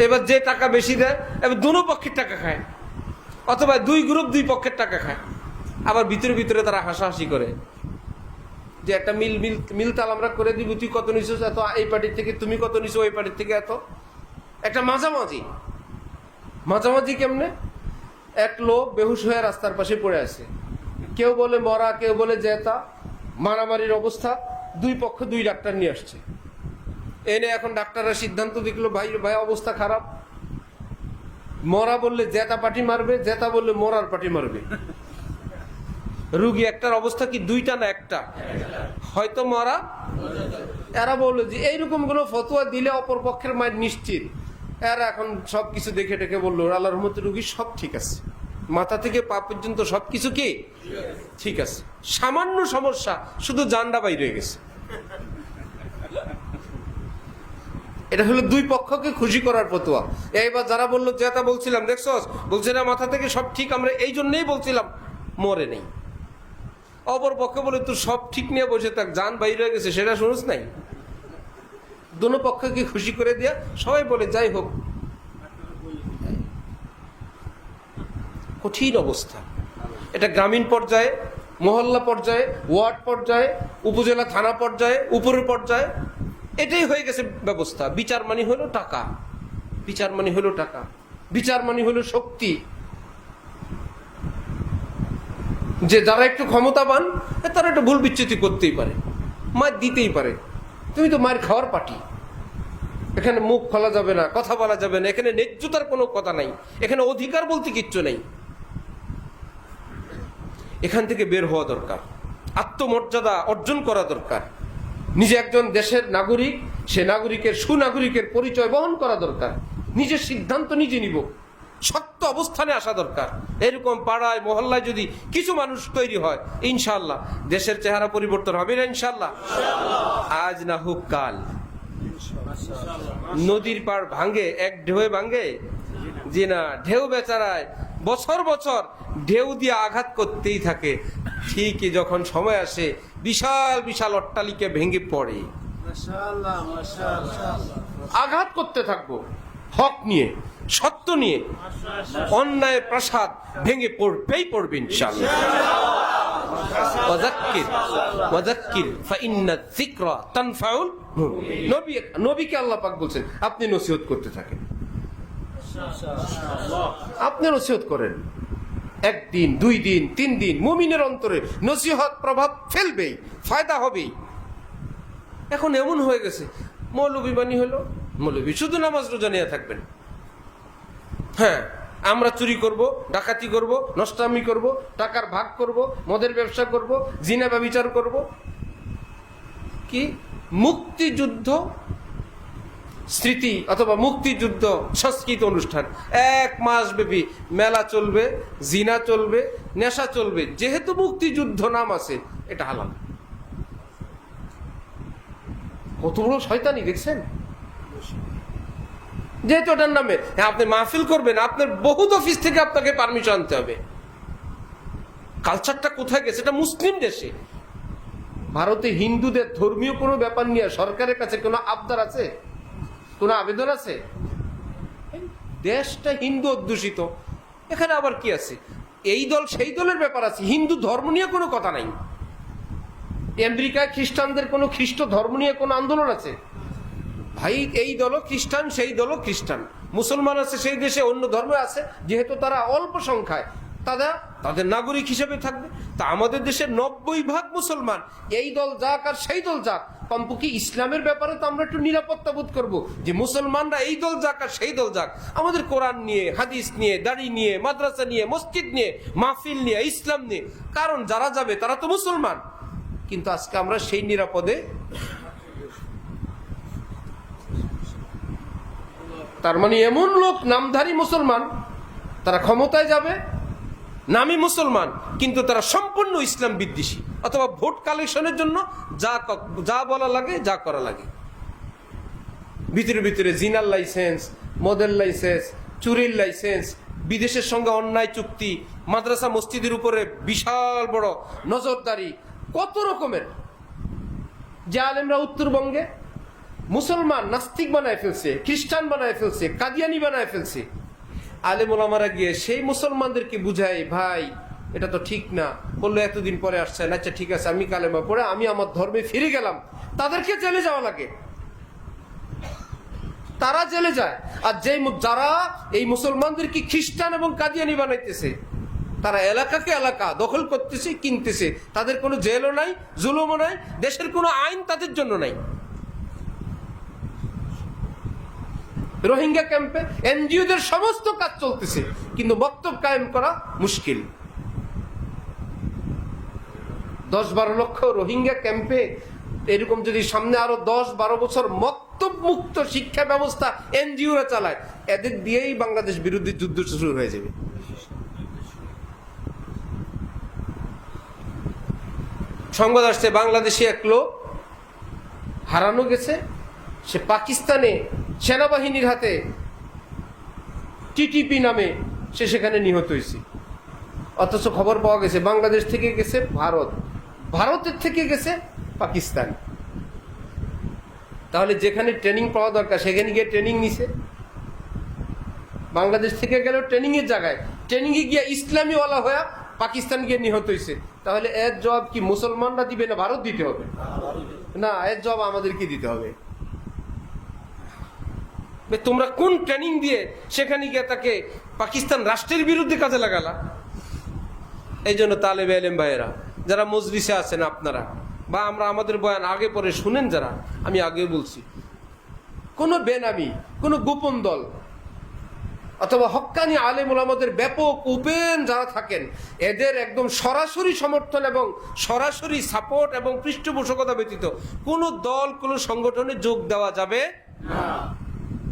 এবার যে টাকা বেশি দেয়, এবার দুনো পক্ষের টাকা খায়, অথবা 2 গ্রুপ 2 পক্ষের টাকা খায়। আবার ভিতরে তারা হাসাহাসি করে যে একটা মিলতাল আমরা করে দিব, তুই কত নিছিস এত এই পার্টির থেকে, তুমি কত নিছো ওই পার্টির থেকে এত। একটা মাঝামাঝি কেমনে? এক লোক বেহুশ হয়ে রাস্তার পাশে পড়ে আছে, কেউ বলে মরা, কেউ বলে জেতা, মারামারির অবস্থা। 2 পক্ষ 2 ডাক্তার নিয়ে আসছে, এনে এখন ডাক্তাররা সিদ্ধান্ত দেখলো ভাই অবস্থা খারাপ। মরা বললে জেতা পার্টি মারবে, জেতা বললে মরার পার্টি মারবে। রুগী একটার অবস্থা কি 2টা না 1টা? হয়তো মরা। এরা বললো যে এইরকম গুলো ফতোয়া দিলে অপর পক্ষের মায়ের নিশ্চিত। এরা এখন সবকিছু দেখে টেকে বললো, আল্লাহর রহমতে রুগী সব ঠিক আছে, মাথা থেকে পা পর্যন্ত সবকিছু কি ঠিক আছে, সামান্য সমস্যা শুধু জানডা বাইরে গেছে। এটা হলো 2 পক্ষকে খুশি করার ফতোয়া। এইবার যারা বললো যেটা বলছিলাম দেখছস, বলছে না মাথা থেকে সব ঠিক, আমরা এই জন্যই বলছিলাম, মরে নেই। অপর পক্ষে বলে তুই সব ঠিক নিয়ে বসে থাক, জান বাইরে হয়ে গেছে, সেটা শুনিস নাই। দুনো পক্ষকে খুশি করে দিয়া সবাই বলে যাই হোক। কঠিন অবস্থা এটা, গ্রামীণ পর্যায়ে, মহল্লা পর্যায়ে, ওয়ার্ড পর্যায়ে, উপজেলা থানা পর্যায়ে, উপরের পর্যায়ে এটাই হয়ে গেছে ব্যবস্থা। বিচার মানে হলো টাকা, বিচার মানে হলো টাকা, বিচার মানে হলো শক্তি। যে যারা একটু ক্ষমতাবান তারা একটা ভুল বিচ্যুতি করতেই পারে, মার দিতেই পারে। তুমি তো মায়ের খাওয়ার পার্টি, এখানে মুখ খোলা যাবে না, কথা বলা যাবে না, এখানে ন্যায্যতার কোনো কথা নাই, এখানে অধিকার বলতে কিচ্ছু নেই। এখান থেকে বের হওয়া দরকার, আত্মমর্যাদা অর্জন করা দরকার। নিজে একজন দেশের নাগরিক, সে নাগরিকের সুনাগরিকের পরিচয় বহন করা দরকার। নিজের সিদ্ধান্ত নিজে নিব, শক্ত অবস্থানে আসা দরকার। এরকম পাড়ায় মহল্লায় যদি কিছু মানুষ তৈরি হয়, ইনশাআল্লাহ দেশের চেহারা পরিবর্তন হবে না ইনশাআল্লাহ। আজ না হোক কাল। নদীর পাড় ভাঙে, এক ঢেউয়ে ভাঙে? জি না, ঢেউ বেচারায় বছর বছর ঢেউ দিয়ে আঘাত করতেই থাকে। ঠিকই যখন সময় আসে বিশাল বিশাল অট্টালিকা ভেঙে পড়ে। আঘাত করতে থাকবো হক নিয়ে, সত্য নিয়ে। অন্যায় প্রাসাদ ভেঙে পড়বেই পড়বে ইনশাআল্লাহ। ওয়াযাক্কির ওয়াযাক্কির ফাইন্না যিকরা তানফাউল মুমিনিন। নবীকে আল্লাহ পাক বলছেন আপনি নসিহত করতে থাকেন, আপনি নসিহত করেন। 1 দিন 2 দিন 3 দিন মুমিনের অন্তরে নসিহত প্রভাব ফেলবেই, ফায়দা হবেই। এখন এমন হয়ে গেছে, মৌলবী বাণী হলো, মৌলবী শুধু নামাজ রোজা নিয়ে থাকবেন। হ্যাঁ, আমরা চুরি করব, ডাকাতি করব, নষ্টামি করব, টাকার ভাগ করব, মদের ব্যবসা করব, জিনা ব্যভিচার করব। কি মুক্তিযুদ্ধ স্মৃতি অথবা মুক্তিযুদ্ধ সংস্কৃত অনুষ্ঠান 1 মাস ব্যাপী মেলা চলবে, জিনা চলবে, নেশা চলবে। যেহেতু মুক্তিযুদ্ধ নাম আছে, এটা হালাল। কত বড় শয়তানি দেখছেন? যেহেতু ওটার নামে আপনি মাহফিল করবেন, আপনার বহুত অফিস থেকে আপনাকে পারমিশন আনতে হবে। কালচারটা কোথায় গেছে? এটা মুসলিম দেশে। ভারতে হিন্দুদের ধর্মীয় কোনো ব্যাপার নিয়ে সরকারের কাছে কোনো আবদার আছে, কোনো আবেদন আছে? দেশটা হিন্দু অধ্যুষিত। এখানে আবার কি আছে? এই দল সেই দলের ব্যাপার আছে, হিন্দু ধর্ম নিয়ে কোনো কথা নাই। আমেরিকায় খ্রিস্টানদের কোনো খ্রিস্ট ধর্ম নিয়ে কোনো আন্দোলন আছে? ভাই, এই দলও খ্রিস্টান, সেই দলও খ্রিস্টান। মুসলমান আছে সেই দেশে, অন্য ধর্ম আছে, যেহেতু তারা অল্প সংখ্যায়, তাদের নাগরিক হিসেবে থাকবে। তা আমাদের দেশের 90% মুসলমান। এই দল যাক আর সেই দল যাক, কমপক্ষে ইসলামের ব্যাপারে তো আমরা একটু নিরাপত্তা বোধ করবো যে মুসলমানরা এই দল যাক আর সেই দল যাক, আমাদের কোরআন নিয়ে, হাদিস নিয়ে, দাড়ি নিয়ে, মাদ্রাসা নিয়ে, মসজিদ নিয়ে, মাহফিল নিয়ে, ইসলাম নিয়ে। কারণ যারা যাবে তারা তো মুসলমান। কিন্তু আজকে আমরা সেই নিরাপদে, তার মানে এমন লোক নামধারী মুসলমান, তারা ক্ষমতায় যাবে, নামী মুসলমান, কিন্তু তারা সম্পূর্ণ ইসলাম বিদ্বেষী, অথবা ভোট কালেকশনের জন্য যা বলা লাগে, যা করা লাগে। ভিতরে ভিতরে জিনার লাইসেন্স, মদের লাইসেন্স, চুরির লাইসেন্স, বিদেশের সঙ্গে অন্যায় চুক্তি, মাদ্রাসা মসজিদের উপরে বিশাল বড় নজরদারি, কত রকমের। যে আলেমরা উত্তরবঙ্গে মুসলমান নাস্তিক বানায় ফেলছে, খ্রিস্টান বানায় ফেলছে, কাদিয়ানি বানায় ফেলছে। আলেম ওলামারা গিয়ে সেই মুসলমানদেরকে বুঝায়, ভাই এটা তো ঠিক না। বললো এতদিন পরে আসছেন, আচ্ছা ঠিক আছে, আমি কালেমা পড়ে আমি আমার ধর্মে ফিরে গেলাম। তাদেরকে জেলে যাওয়া লাগে, তারা জেলে যায়। আর যারা এই মুসলমানদেরকে খ্রিস্টান এবং কাদিয়ানি বানাইতেছে, তারা এলাকাকে এলাকা দখল করতেছে, কিনতেছে। তাদের কোনো জেলও নাই, জুলুমও নাই, দেশের কোনো আইন তাদের জন্য নাই। রোহিঙ্গা ক্যাম্পে এনজিওদের সমস্ত কাজ চলতেছে, কিন্তু বক্তব্য কায়েম করা মুশকিল। 10-12 লক্ষ রোহিঙ্গা ক্যাম্পে এরকম যদি সামনে আরো 10-12 বছর মক্তব মুক্ত শিক্ষা ব্যবস্থা এনজিওরা চালায়, এদের দিয়েই বাংলাদেশ বিরোধী যুদ্ধ শুরু হয়ে যাবে। সংবাদ আসছে বাংলাদেশে এক লোক হারানো গেছে, সে পাকিস্তানে সেনাবাহিনীর হাতে টিটিপি নামে সে সেখানে নিহত হয়েছে। অথচ খবর পাওয়া গেছে বাংলাদেশ থেকে গেছে ভারত, ভারতের থেকে গেছে পাকিস্তান। তাহলে যেখানে ট্রেনিং পাওয়া দরকার সেখানে গিয়ে ট্রেনিং নিছে। বাংলাদেশ থেকে গেল ট্রেনিং এর জায়গায়, ট্রেনিং এ গিয়ে ইসলামী ওয়ালা হয়ে পাকিস্তান গিয়ে নিহত হয়েছে। তাহলে এর জবাব কি মুসলমানরা দিবে না ভারত দিতে হবে? না, এর জবাব আমাদেরকে দিতে হবে। তোমরা কোন ট্রেনিং দিয়ে সেখানে গিয়ে তাকে পাকিস্তান রাষ্ট্রের বিরুদ্ধে কাজে লাগালা? এই জন্য তালেবে ইলম ভাইয়েরা যারা মজলিসে আছেন, আপনারা বা আমরা আমাদের বয়ান আগে পরে শুনেন যারা, আমি আগে বলছি, কোনো বেনামি, কোনো গোপন দল অথবা হক্কানি আলেম ওলামাদের ব্যাপক ওপেন যারা থাকেন, এদের একদম সরাসরি সমর্থন এবং সরাসরি সাপোর্ট এবং পৃষ্ঠপোষকতা ব্যতীত কোনো দল, কোনো সংগঠনে যোগ দেওয়া যাবে না।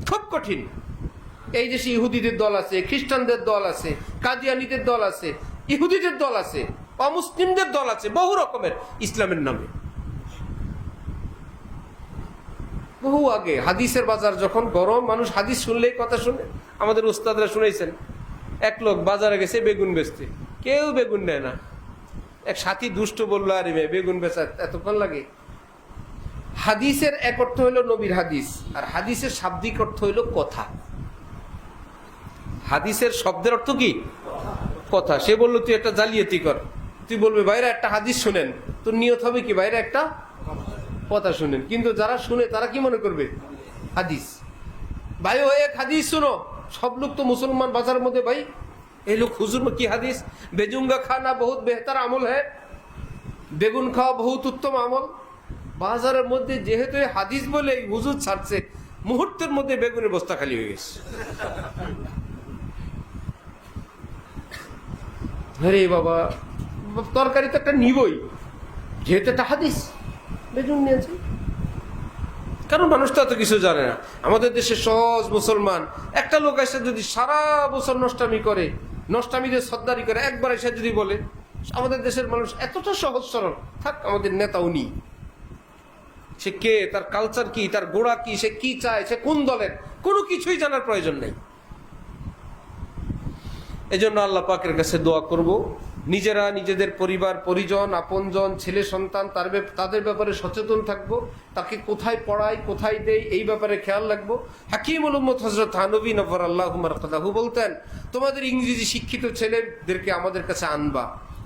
খুব কঠিন। এই দেশে ইহুদিদের দল আছে, খ্রিস্টানদের দল আছে, কাদিয়ানিদের দল আছে, ইহুদিদের দল আছে, অমুসলিমদের দল আছে, বহু রকমের ইসলামের নামে। বহু আগে হাদিসের বাজার যখন গরম, মানুষ হাদিস শুনলেই কথা শুনে। আমাদের উস্তাদরা শুনেছেন, এক লোক বাজারে গেছে বেগুন বেচতে, কেউ বেগুন নেয় না। এক সাথী দুষ্ট বললো, আরে মেয়ে বেগুন বেচা এতক্ষণ লাগে? হাদিসের এক অর্থ হইল নবীর হাদিস, আর হাদিসের শাব্দিক অর্থ হইল কথা। হাদিসের শব্দের অর্থ কি? কথা। সে বললো তুই একটা জালিয়াতি কর, তুই বলবে বাইরে একটা হাদিস শুনেন, তোর নিয়ত হবে কি বাইরে একটা কথা শুনেন। কিন্তু যারা শুনে তারা কি মনে করবে? হাদিস। ভাই ও এক হাদিস শুনো, সব লোক তো মুসলমান বাজারের মধ্যে, ভাই এই লোক হুজুর কি হাদিস, বেজুঙ্গা খানা বহুত বেহতার আমল হ্যাঁ, বেগুন খাওয়া বহুত উত্তম আমল। বাজারের মধ্যে যেহেতু হাদিস বলে হুজুর ছাড়ছে, মুহূর্তের মধ্যে বেগুনের বস্তা খালি হয়ে গেছে। আরে বাবা, তরকারি তো একটা নিবই, যেহেতু একটা হাদিস, বেগুন নিয়েছে। কারণ মানুষ তো এত কিছু জানে না। আমাদের দেশে সহজ মুসলমান একটা লোক এসে যদি সারা বছর নষ্টামি করে, নষ্টামিদের সর্দারি করে, একবার এসে যদি বলে, আমাদের দেশের মানুষ এতটা সহজ সরল, থাক আমাদের নেতা উনি, সে কে, তার কালচার কি, তার গোড়া কি, সে কি চায়, সে কোন দলের, কোনো কিছুই জানার প্রয়োজন নেই। এজন্য আল্লাহ পাকের কাছে দোয়া করব, নিজেরা নিজেদের পরিবার পরিজন আপনজন ছেলে সন্তান তাদের ব্যাপারে সচেতন থাকবো, তাকে কোথায় পড়াই কোথায় দেই এই ব্যাপারে খেয়াল রাখবো। হাকিমুল উম্মত হযরত থানবী নফরাল্লাহু মারকাদাহু বলতেন, তোমাদের ইংরেজি শিক্ষিত ছেলেদেরকে আমাদের কাছে আনবা,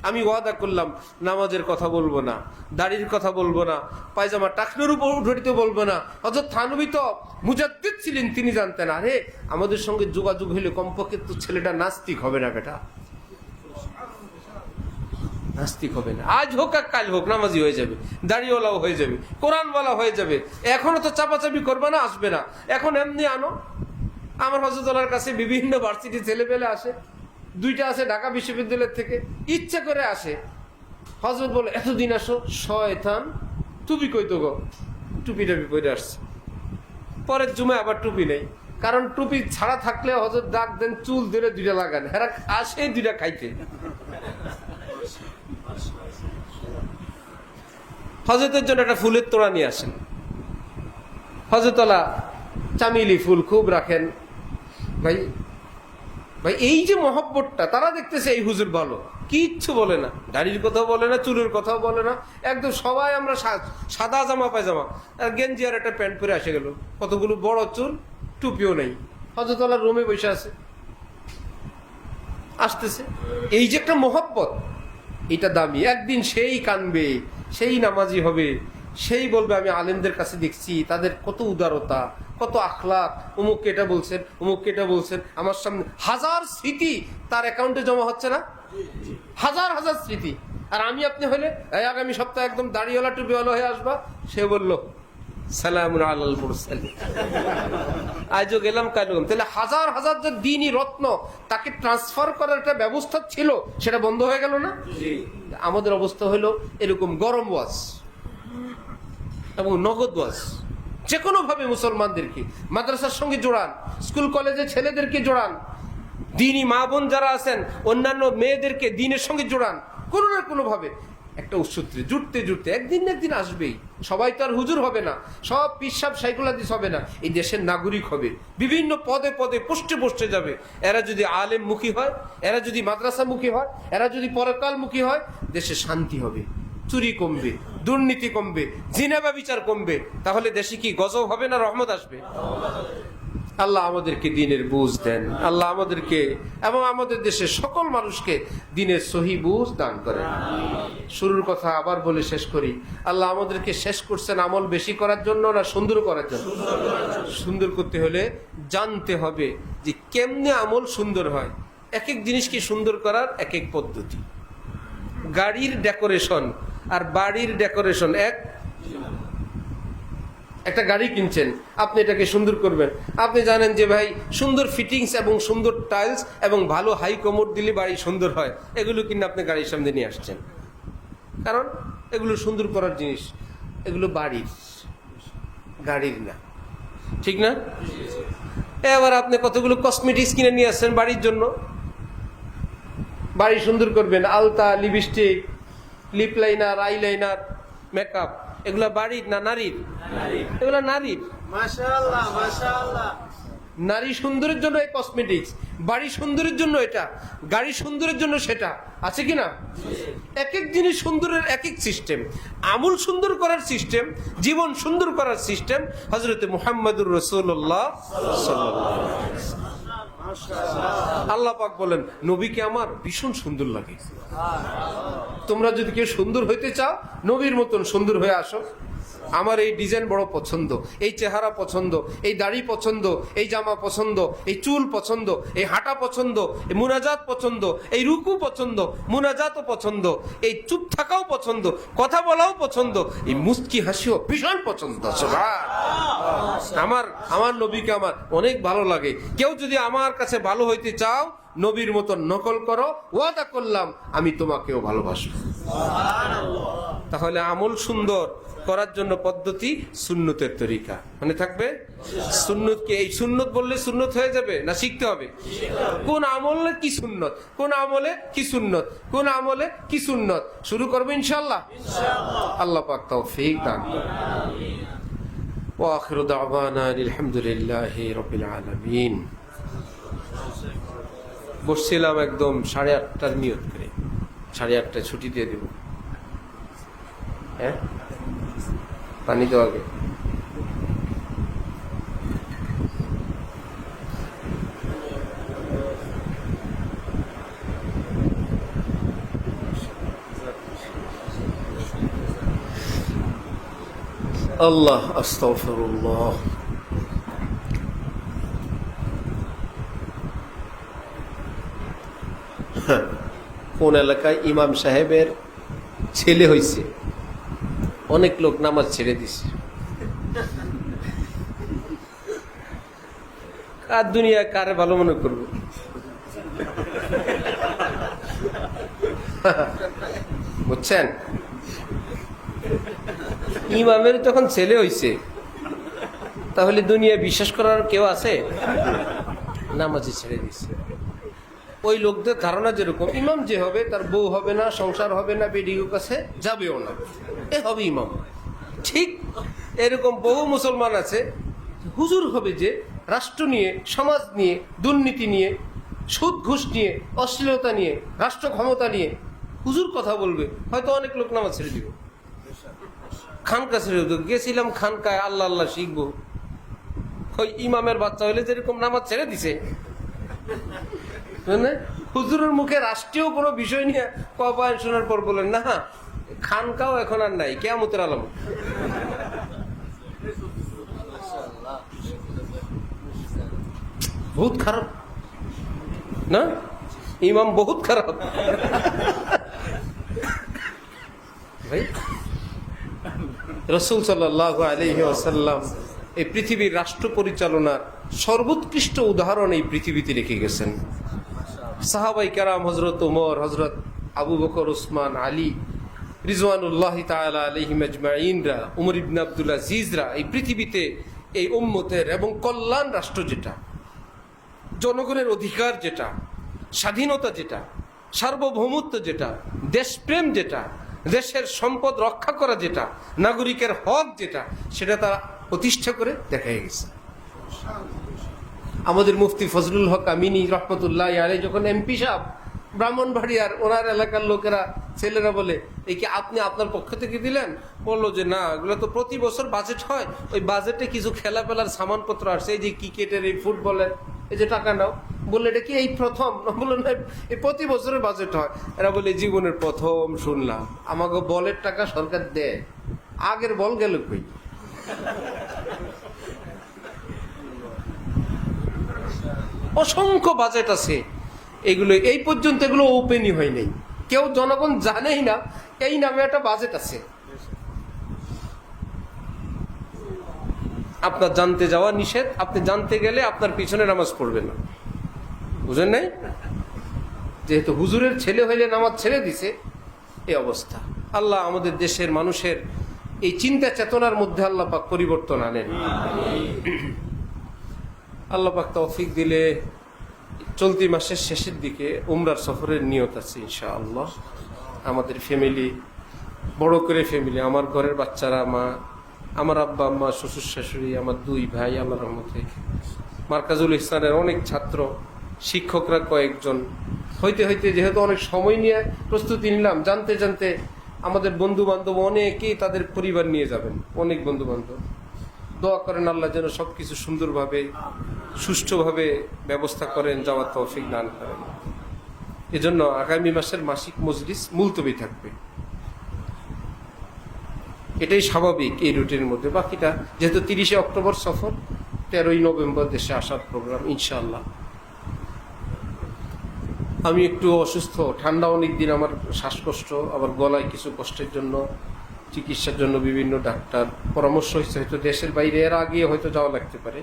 আমি ওয়াদা করলাম নামাজের কথা বলবো না, দাড়ির কথা বলবো না, পায়জামা টাকনোর উপর উঠতে বলবো না। হযরত থানবী তো মুজাদ্দিদ ছিলেন, তিনি জানতেন আরে আমাদের সঙ্গে যোগাযোগ হইলে কমপক্ষে তো ছেলেটা নাস্তিক হবে না, বেটা নাস্তিক হবে না, আজ হোক আর কাল হোক নামাজি হয়ে যাবে, দাড়িওয়ালাও হয়ে যাবে, কোরআনওয়ালা হয়ে যাবে। এখনো তো চাপাচাপি করবে না, আসবে না, এখন এমনি আনো। আমার হযরতুল্লাহর কাছে বিভিন্ন ভার্সিটি ছেলেপেলে আসে, দুইটা আছে ঢাকা বিশ্ববিদ্যালয় থেকে, ইচ্ছা করে আসে। হযরত বলে এতদিন আসো, শয়তান টুপি কই তো গো, টুপি টাপি পরে আসছে। পরের জুমে আবার টুপি নেই, কারণ টুপি ছাড়া থাকলে হযরত ডাক দেন চুল ধরে দুইটা লাগান, হেরা আসে দুইটা খাইতে। হযরতের জন্য একটা ফুলের তোড়া নিয়ে আসেন, হযরতুল্লাহ চামেলি ফুল খুব রাখেন। ভাই ভাই এই যে মহব্বতটা, তারা দেখতেছে এই হুজুর ভালো, কিচ্ছু বলে না, দাড়ির কথাও বলে না, চুলের কথাও বলে না, একদম সবাই আমরা সাদা জামা পায়জামা আর গেঞ্জি আর একটা প্যান্ট পরে আসে গেল, কতগুলো বড় চুল, টুপিও নেই, হযরতুল্লাহ রুমে বসে আছে, আসতেছে। এই যে একটা মহব্বত, এটা দামি। একদিন সেই কানবে, সেই নামাজি হবে, সেই বলবে আমি আলেমদের কাছে দেখছি তাদের কত উদারতা, কত আখলাক, অমুককে এটা বলছেন, অমুককে এটা বলছেন, আমার সামনে হাজার স্মৃতি তার অ্যাকাউন্টে জমা হচ্ছে না, হাজার হাজার স্মৃতি। আর আমি আপনি হলে আগামী সপ্তাহে একদম দাড়িওয়ালা টুপিওয়ালা হয়ে আসবা, সে বলল সালামুন আলাল মুরসালিন, আজও গেলাম কাল গেলাম। তাহলে হাজার হাজার যে দ্বীনি রত্ন তাকে ট্রান্সফার করার একটা ব্যবস্থা ছিল, সেটা বন্ধ হয়ে গেল না। আমাদের অবস্থা হলো এরকম, গরম ওয়াজ এবং নগদ ওয়াজ। যে কোনো ভাবে মুসলমানদেরকে মাদ্রাসার সঙ্গে জোড়ান, স্কুল কলেজে ছেলেদেরকে জোড়ান, দ্বীনি মা বোন যারা আছেন অন্যান্য মেয়েদেরকে দ্বীনের সঙ্গে জোড়ান, কোনো না কোনো ভাবে একটা উৎসূত্রে জুটতে জুটতে একদিন না একদিন আসবেই। সবাই তো আর হুজুর হবে না, সব পিসাব সাইকুলাদিস হবে না, এই দেশের নাগরিক হবে, বিভিন্ন পদে পদে পোস্টে পোস্টে যাবে। এরা যদি আলেম মুখী হয়, এরা যদি মাদ্রাসা মুখী হয়, এরা যদি পরকাল মুখী হয়, দেশে শান্তি হবে, চুরি কমবে, দুর্নীতি কমবে, জিনা ব্যভিচার কমবে। তাহলে দেশে কি গজব হবে না রহমত আসবে? আল্লাহ আমাদেরকে দ্বীনের বুঝ দেন, আল্লাহ আমাদেরকে এবং আমাদের দেশের সকল মানুষকে দ্বীনের সহি বুঝ দান করেন। শুরুর কথা আবার বলে শেষ করি, আল্লাহ আমাদেরকে শেষ করছেন আমল বেশি করার জন্য না সুন্দর করার জন্য? সুন্দর করতে হলে জানতে হবে যে কেমনে আমল সুন্দর হয়। এক এক জিনিসকে সুন্দর করার এক এক পদ্ধতি। গাড়ির ডেকোরেশন আর বাড়ির ডেকোরেশন একটা গাড়ি কিনছেন, আপনি এটাকে সুন্দর করবেন, আপনি জানেন যে ভাই সুন্দর ফিটিংস এবং সুন্দর টাইলস এবং ভালো হাই কমোড দিলে বাড়ি সুন্দর হয়, এগুলো কিনে আপনি গাড়ির সামনে নিয়ে আসছেন, কারণ এগুলো সুন্দর করার জিনিস, এগুলো বাড়ির, গাড়ির না, ঠিক না? এবার আপনি কতগুলো কসমেটিক্স কিনে নিয়ে আসছেন বাড়ির জন্য, বাড়ি সুন্দর করবেন, আলতা, lipstick, lip liner, eye liner, makeup, এগুলা বাড়ির না নারীর? এগুলা নারীর। মাশাআল্লাহ মাশাআল্লাহ। নারী সুন্দরের জন্য এই কসমেটিক্স, বাড়ি সুন্দরের জন্য এটা, গাড়ি সুন্দরের জন্য সেটা, আছে কি না? এক এক জিনিস সুন্দরের এক এক সিস্টেম। আমল সুন্দর করার সিস্টেম, জীবন সুন্দর করার সিস্টেম হযরত মুহাম্মদুর রাসূলুল্লাহ সাল্লাল্লাহু আলাইহি ওয়াসাল্লাম। আল্লাহ পাক বলেন নবীকে আমার ভীষণ সুন্দর লাগে। তোমরা যদি কেউ সুন্দর হইতে চাও, নবীর মতন সুন্দর হয়ে আসো। আমার এই ডিজাইন বড় পছন্দ, এই চেহারা পছন্দ, এই দাড়ি পছন্দ, এই জামা পছন্দ, এই চুল পছন্দ, এই হাঁটা পছন্দ, এই মুনাজাত পছন্দ, এই রুকু পছন্দ, মুনাজাতও পছন্দ, এই চুপ থাকাও পছন্দ, কথা বলাও পছন্দ, এই মুস্কি হাসিও ভীষণ পছন্দ। আমার নবীকে আমার অনেক ভালো লাগে। কেউ যদি আমার কাছে ভালো হইতে চাও, নবীর মতো নকল করো, ওয়াদা করলাম আমি তোমাকেও ভালোবাসবো। তাহলে আমল সুন্দর করার জন্য পদ্ধতি সুন্নতের তরিকা মানে থাকবে। সুন্নতকে এই সুন্নত বললে সুন্নত হয়ে যাবে না শিখতে হবে? কোন আমলে কি সুন্নত, কোন আমলে কি সুন্নত, কোন আমলে কি সুন্নত শুরু করবে ইনশাআল্লাহ। আল্লাহ পাক তৌফিক দান করুন। ওয়া আখিরু দাওয়ানা আলহামদুলিল্লাহি রাব্বিল আলামিন। বসছিলাম একদম 8:30টার নিয়ত করে, 8:30টায় ছুটি দিয়ে দেব। হ্যাঁ, পানি তো আগে। আল্লাহ আস্তাগফিরুল্লাহ। কোন এলাকায় ইমাম সাহেবের ছেলে হয়েছে, অনেক লোক নামাজ ছেড়ে দিছে। কার দুনিয়া কারে ভালো মনে করবো? বুঝছেন, ইমামের তখন ছেলে হয়েছে, তাহলে দুনিয়া বিশ্বাস করার কেউ আছে? নামাজে ছেড়ে দিছে। ওই লোকদের ধারণা যেরকম, ইমাম যে হবে তার বউ হবে না, সংসার হবে না, বেডির কাছে যাবেও না, এ হবে ইমাম। ঠিক এরকম বহু মুসলমান আছে, হুজুর হবে যে রাষ্ট্র নিয়ে, সমাজ নিয়ে, দুর্নীতি নিয়ে, সুদ ঘুষ নিয়ে, অশ্লীলতা নিয়ে, রাষ্ট্র ক্ষমতা নিয়ে হুজুর কথা বলবে, হয়তো অনেক লোক নামাজ ছেড়ে দিবে। খানকা ছেড়ে দিত, গেছিলাম খানকায় আল্লাহ আল্লাহ শিখবো, ওই ইমামের বাচ্চা হইলে যেরকম নামাজ ছেড়ে দিছে। হুজুরের মুখে রাষ্ট্রীয় কোনো বিষয় নিয়ে কবায়ন শোনার পর বলেন না খানকাও এখন আর নাই, কিয়ামতের আলামত। বহুত খারাপ না, ইমাম বহুত খারাপ ভাই। রাসূল সাল্লাল্লাহু আলাইহি ওয়াসাল্লাম এই পৃথিবীর রাষ্ট্র পরিচালনার সর্বোৎকৃষ্ট উদাহরণ এই পৃথিবীতে রেখে গেছেন। সাহাবাই কেরাম, হজরত ওমর, হজরত আবু বকর, উসমান, আলী রিজওয়ানুল্লাহি তাআলা আলাইহিম আজমাইনরা, উমর ইবনে আব্দুল আজিজরা এই পৃথিবীতে এই উম্মতের এবং কল্যাণ রাষ্ট্র যেটা, জনগণের অধিকার যেটা, স্বাধীনতা যেটা, সার্বভৌমত্ব যেটা, দেশপ্রেম যেটা, দেশের সম্পদ রক্ষা করা যেটা, নাগরিকের হক যেটা, সেটা তারা প্রতিষ্ঠা করে দেখাই গেছে। আমাদের মুফতি ফজলুল হক আমিনী রহমতুল্লাহ আলাইহি যখন এমপি সাহেব ব্রাহ্মণবাড়িয়ার, ওনার এলাকার লোকেরা, ছেলেরা বলে এই কি আপনি আপনার পক্ষ থেকে দিলেন? বললো যে না, এগুলো তো প্রতি বছর বাজেট হয়, ওই বাজেটে কিছু খেলা পেলার সামানপত্র আসছে, এই যে ক্রিকেটের, এই ফুটবলের, এই যে টাকা নাও। বললে এটা কি এই প্রথম? বললো না, এই প্রতি বছরের বাজেট হয়। এরা বলে জীবনের প্রথম শুনলাম আমাকে বলের টাকা সরকার দেয়, আগের বল গেল কই? অসংখ্য বাজেট আছে, এগুলো এই পর্যন্ত এগুলো ওপেনই হয় নাই, কেউ জনগণ জানেই না এই নামে একটা বাজেট আছে। আপনার জানতে যাওয়া নিষেধ, আপনি জানতে গেলে আপনার পিছনে নামাজ পড়বে না, বুঝেন নাই? যেহেতু হুজুরের ছেলে হইলে নামাজ ছেড়ে দিছে, এই অবস্থা। আল্লাহ আমাদের দেশের মানুষের এই চিন্তা চেতনার মধ্যে আল্লাহ পাক পরিবর্তন আনেন। আল্লাহ পাক তৌফিক দিলে চলতি মাসের শেষের দিকে উমরার সফরের নিয়ত আছে ইনশাআল্লাহ। আমাদের ফ্যামিলি, বড় করে ফ্যামিলি, আমার ঘরের বাচ্চারা, মা, আমার আব্বা আম্মা, শ্বশুর শাশুড়ি, আমার 2 ভাই, আল্লাহর রহমতে মার্কাজুল ইহসানের অনেক ছাত্র, শিক্ষকরা কয়েকজন, হইতে হইতে যেহেতু অনেক সময় নিয়ে প্রস্তুতি নিলাম, জানতে জানতে আমাদের বন্ধু বান্ধব অনেকেই তাদের পরিবার নিয়ে যাবেন, অনেক বন্ধু বান্ধব। দোয়া করেন আল্লাহ যেন সবকিছু সুন্দরভাবে, সুষ্ঠুভাবে ব্যবস্থা করেন, যাওয়ার তৌফিক দান করেন। এজন্য আগামী মাসের মাসিক মজলিস মুলতবি থাকবে, এটাই স্বাভাবিক এই রুটিনের মধ্যে। বাকিটা যেহেতু 30 অক্টোবর সফর, 13ই নভেম্বর দেশে আসার প্রোগ্রাম ইনশাআল্লাহ। আমি একটু অসুস্থ, ঠান্ডা অনেক দিন, আমার শ্বাসকষ্ট, আবার গলায় কিছু কষ্টের জন্য চিকিৎসার জন্য বিভিন্ন ডাক্তার পরামর্শ হয়েছে, হয়তো দেশের বাইরে এর আগে হয়তো যাওয়া লাগতে পারে।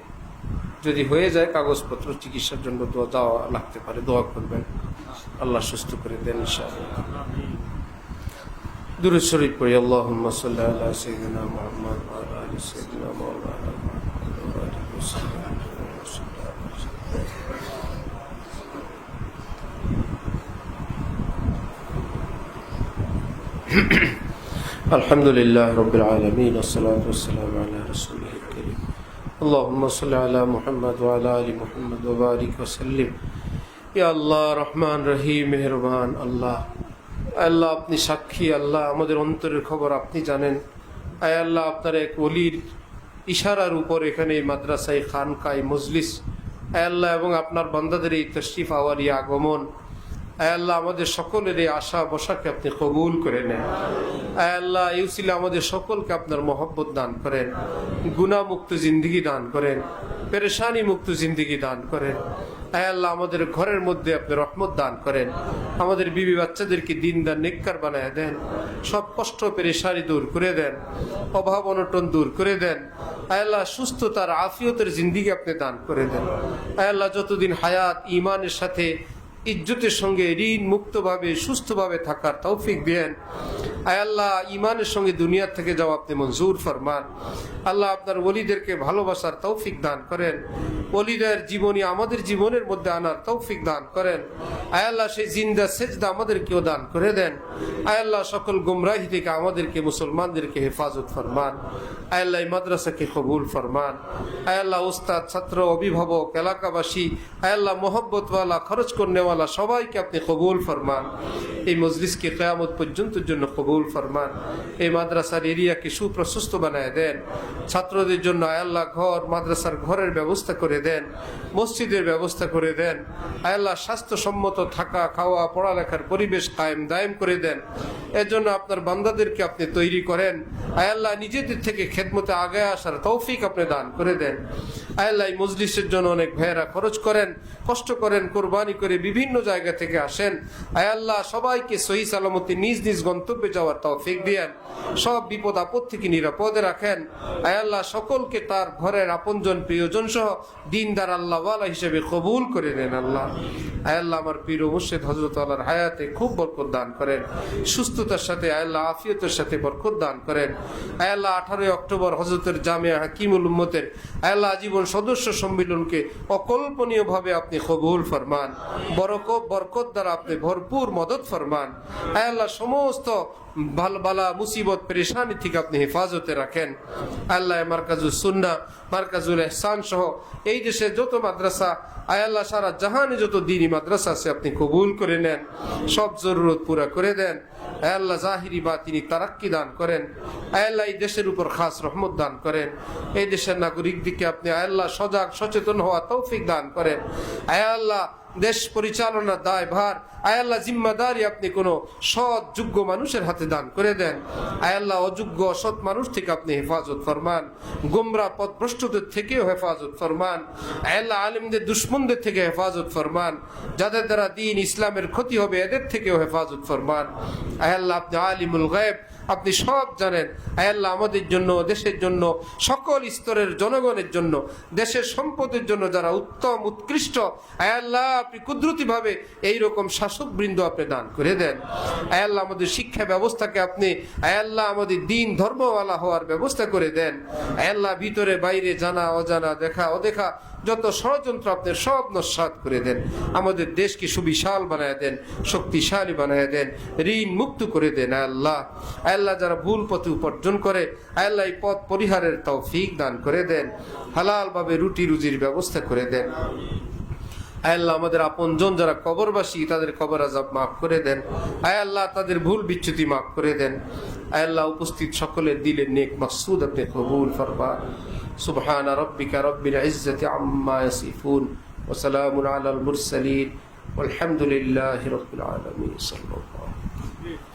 যদি হয়ে যায় কাগজপত্র চিকিৎসার জন্য যাওয়া লাগতে পারে, দোয়া করবেন আল্লাহ সুস্থ করে দেন ইনশাআল্লাহ। দুরূদ শরীফ পড়ি। আল্লাহুম্মা সাল্লি আলা সাইয়্যিদিনা মুহাম্মদ ওয়া আলা আলি সাইয়্যিদিনা মাওলানা মুহাম্মদ ওয়া আলিহি ওয়াসাল্লাম। আলহামদুলিল্লাহ রাব্বিল আলামিন ওয়াসসালাতু ওয়াসসালামু আলা রাসূলিল কারীম। আল্লাহুম্মা সাল্লি আলা মুহাম্মদ ওয়া আলা আলি মুহাম্মদ ওয়া বারিক ওয়া সাল্লিম। ইয়া আল্লাহ রহমান রহিম মেহেরবান আল্লাহ, আল্লাহ আপনি সাক্ষী, আল্লাহ আমাদের অন্তরের খবর আপনি জানেন। আয় আল্লাহ আপনার এক ওলির ইশারার উপর এখানে এই মাদ্রাসায় খানকায় মজলিস, আয় আল্লাহ এবং আপনার বান্দাদের এই তশরিফ আওয়ারি আগমন, আয় আল্লাহ আমাদের সকলের এই আশা বসাকে আপনি কবুল করে নেন। আয় আল্লাহ এই উসিলে আমাদের সকলকে আপনার মহব্বত দান করেন, গুনাহমুক্ত জিন্দেগি দান করেন, পেরেশানি মুক্ত জিন্দেগি দান করেন। আয় আল্লাহ আমাদের ঘরের মধ্যে আপনি রহমত দান করেন, আমাদের বিবি বাচ্চাদেরকে দিনদার নেককার বানায় দেন, সব কষ্ট পেরেশানি দূর করে দেন, অভাব অনটন দূর করে দেন। আয় আল্লাহ সুস্থতার আফিয়তের জিন্দেগি আপনি দান করে দেন। আয় আল্লাহ যতদিন হায়াত ঈমানের সাথে ইজ্জতের সঙ্গে ঋণ মুক্তভাবে সুস্থভাবে থাকার তৌফিক দেন। আয় আল্লাহ ঈমানের সঙ্গে দুনিয়ার থেকে যাওয়া আপনি মঞ্জুর ফরমান। আল্লাহ আপনার ওলিদেরকে ভালোবাসার তৌফিক দান করেন, ওলিদের জীবনী আমাদের জীবনের মধ্যে আনার তৌফিক দান করেন। আয় আল্লাহ সেই জিন্দা সেজদা আমাদেরকেও দান করে দেন। আয় আল্লাহ সকল গুমরাহি থেকে আমাদেরকে মুসলমানদেরকে হেফাজত ফরমান। আয় আল্লাহ এই মাদ্রাসাকে কবুল ফরমান। আয় আল্লাহ উস্তাদ, ছাত্র, অভিভাবক, এলাকাবাসী, আয় আল্লাহ মোহব্বতওয়ালা, খরচ করনেওয়ালা সবাইকে আপনি কবুল ফরমান। এই মজলিসকে কিয়ামত পর্যন্তের জন্য কবুল ফরমান। এই মাদ্রাসার এরিয়াকে সুপ্রশস্ত বানায় দেন। ছাত্রদের জন্য আয় আল্লাহ ঘর, মাদ্রাসার ঘরের ব্যবস্থা করে দেন, মসজিদের ব্যবস্থা করে দেন। আয় আল্লাহ স্বাস্থ্যসম্মত থাকা, খাওয়া, পড়ালেখার পরিবেশ কায়েম দায়েম করে দেন। এর জন্য আপনার বান্দাদেরকে আপনি তৈরি করেন। আয় আল্লাহ নিজেদের থেকে খেদমতে আগে আসার তৌফিক আপনি দান করে দেন। আয় আল্লাহ এই মজলিসের জন্য অনেক ভাইয়েরা খরচ করেন, কষ্ট করেন, কোরবানি করে বিভিন্ন জায়গা থেকে আসেন। আয় আল্লাহ সবাইকে সহি সালামতে নিজ নিজ গন্তব্যে যাওয়ার তৌফিক দিয়েন, সব বিপদ আপদ থেকে নিরাপদে রাখেন। আয় আল্লাহ সকলকে তার ঘরের আপনজন প্রিয়জন সহ দিনদার আল্লাহওয়ালা হিসেবে কবুল করে নেন। আল্লাহ আয় আল্লাহ আমার পীর ও মুর্শিদ হযরত আল্লাহর হায়াতে খুব বরকত দান করেন, সুস্থতার সাথে আয় আল্লাহ আফিয়তের সাথে বরকত দান করেন। আয় আল্লাহ 18 অক্টোবর হযরতের জামিয়া হাকিমুল উম্মতের আয় আল্লাহ আজীবন সদস্য সম্মিলনকে অকল্পনীয়ভাবে আপনি কবুল ফরমান, বরকত দ্বারা আপনি ভরপুর মদত ফরমান। আয় আল্লাহ সমস্ত বালা মুসিবত পেরেশানি থেকে আপনি হেফাজতে রাখেন। আল্লাহ মার্কাজুল সুন্নাহ, মার্কাজুল ইহসান সহ এই দেশে যত মাদ্রাসা, আয় আল্লাহ সারা জাহানে যত দ্বীনি মাদ্রাসা আছে আপনি কবুল করে নেন, সব জরুরত পুরা করে দেন। আয় আল্লাহ জাহিরি বাতিনি তারাক্কি দান করেন। আয় আল্লাহ এই দেশের উপর খাস রহমত দান করেন। এই দেশের নাগরিক দিকে আপনি আয় আল্লাহ সজাগ সচেতন হওয়া তৌফিক দান করেন। আয় আল্লাহ দেশ পরিচালনার দায়ভার আয় আল্লাহ জিম্মাদারি আপনি কোনো সৎ যোগ্য মানুষের হাতে দান করে দেন। আয় আল্লাহ অযোগ্য অসৎ মানুষ থেকে আপনি হেফাজত ফরমান, গোমরা পথভ্রষ্টদের থেকেও হেফাজত ফরমান। আয় আল্লাহ আলেমদের দুশ্মনদের থেকে হেফাজত ফরমান, যাদের দ্বারা দ্বীন ইসলামের ক্ষতি হবে এদের থেকেও হেফাজত ফরমান। আয় আল্লাহ আপনি আলিমুল গায়ব, আপনি সব জানেন। আয় আল্লাহ আমাদের জন্য, দেশের জন্য, সকল স্তরের জনগণের জন্য, দেশের সম্পদের জন্য যারা উত্তম উৎকৃষ্ট, আয় আল্লাহ আপনি কুদরতিভাবে এইরকম শাসকবৃন্দ আপনি দান করে দেন। আয় আল্লাহ আমাদের শিক্ষা ব্যবস্থাকে আপনি আয় আল্লাহ আমাদের দিন ধর্মওয়ালা হওয়ার ব্যবস্থা করে দেন। আয় আল্লাহ ভিতরে বাইরে জানা অজানা, দেখা অদেখা যত ষড়যন্ত্র আপনি সব নস্যাৎ করে দেন। আমাদের দেশকে সুবিশাল বানায় দেন, শক্তিশালী বানায় দেন, ঋণ মুক্ত করে দেন। আয় আল্লাহ, আয় আল্লাহ যারা ভুল পথে উপার্জন করে আয় আল্লাহ এই পথ পরিহারের তৌফিক দান করে দেন, হালাল ভাবে রুটি রুজির ব্যবস্থা করে দেন। আয় আল্লাহ আমাদের আপনজন যারা কবরবাসী তাদের কবর আযাব মাফ করে দেন। আয় আল্লাহ তাদের ভুল বিচ্যুতি মাফ করে দেন। আয় আল্লাহ উপস্থিত সকলের দিলের নেক মাকসুদ আপনি কবুল ফরমান। সুবহান রাব্বিকা রাব্বিল ইজ্জাতি আম্মা ইয়াসিফুন ওয়া সালামুন আলাল মুরসালিন ওয়ালহামদুলিল্লাহি রাব্বিল আলামিন। সাল্লাল্লাহু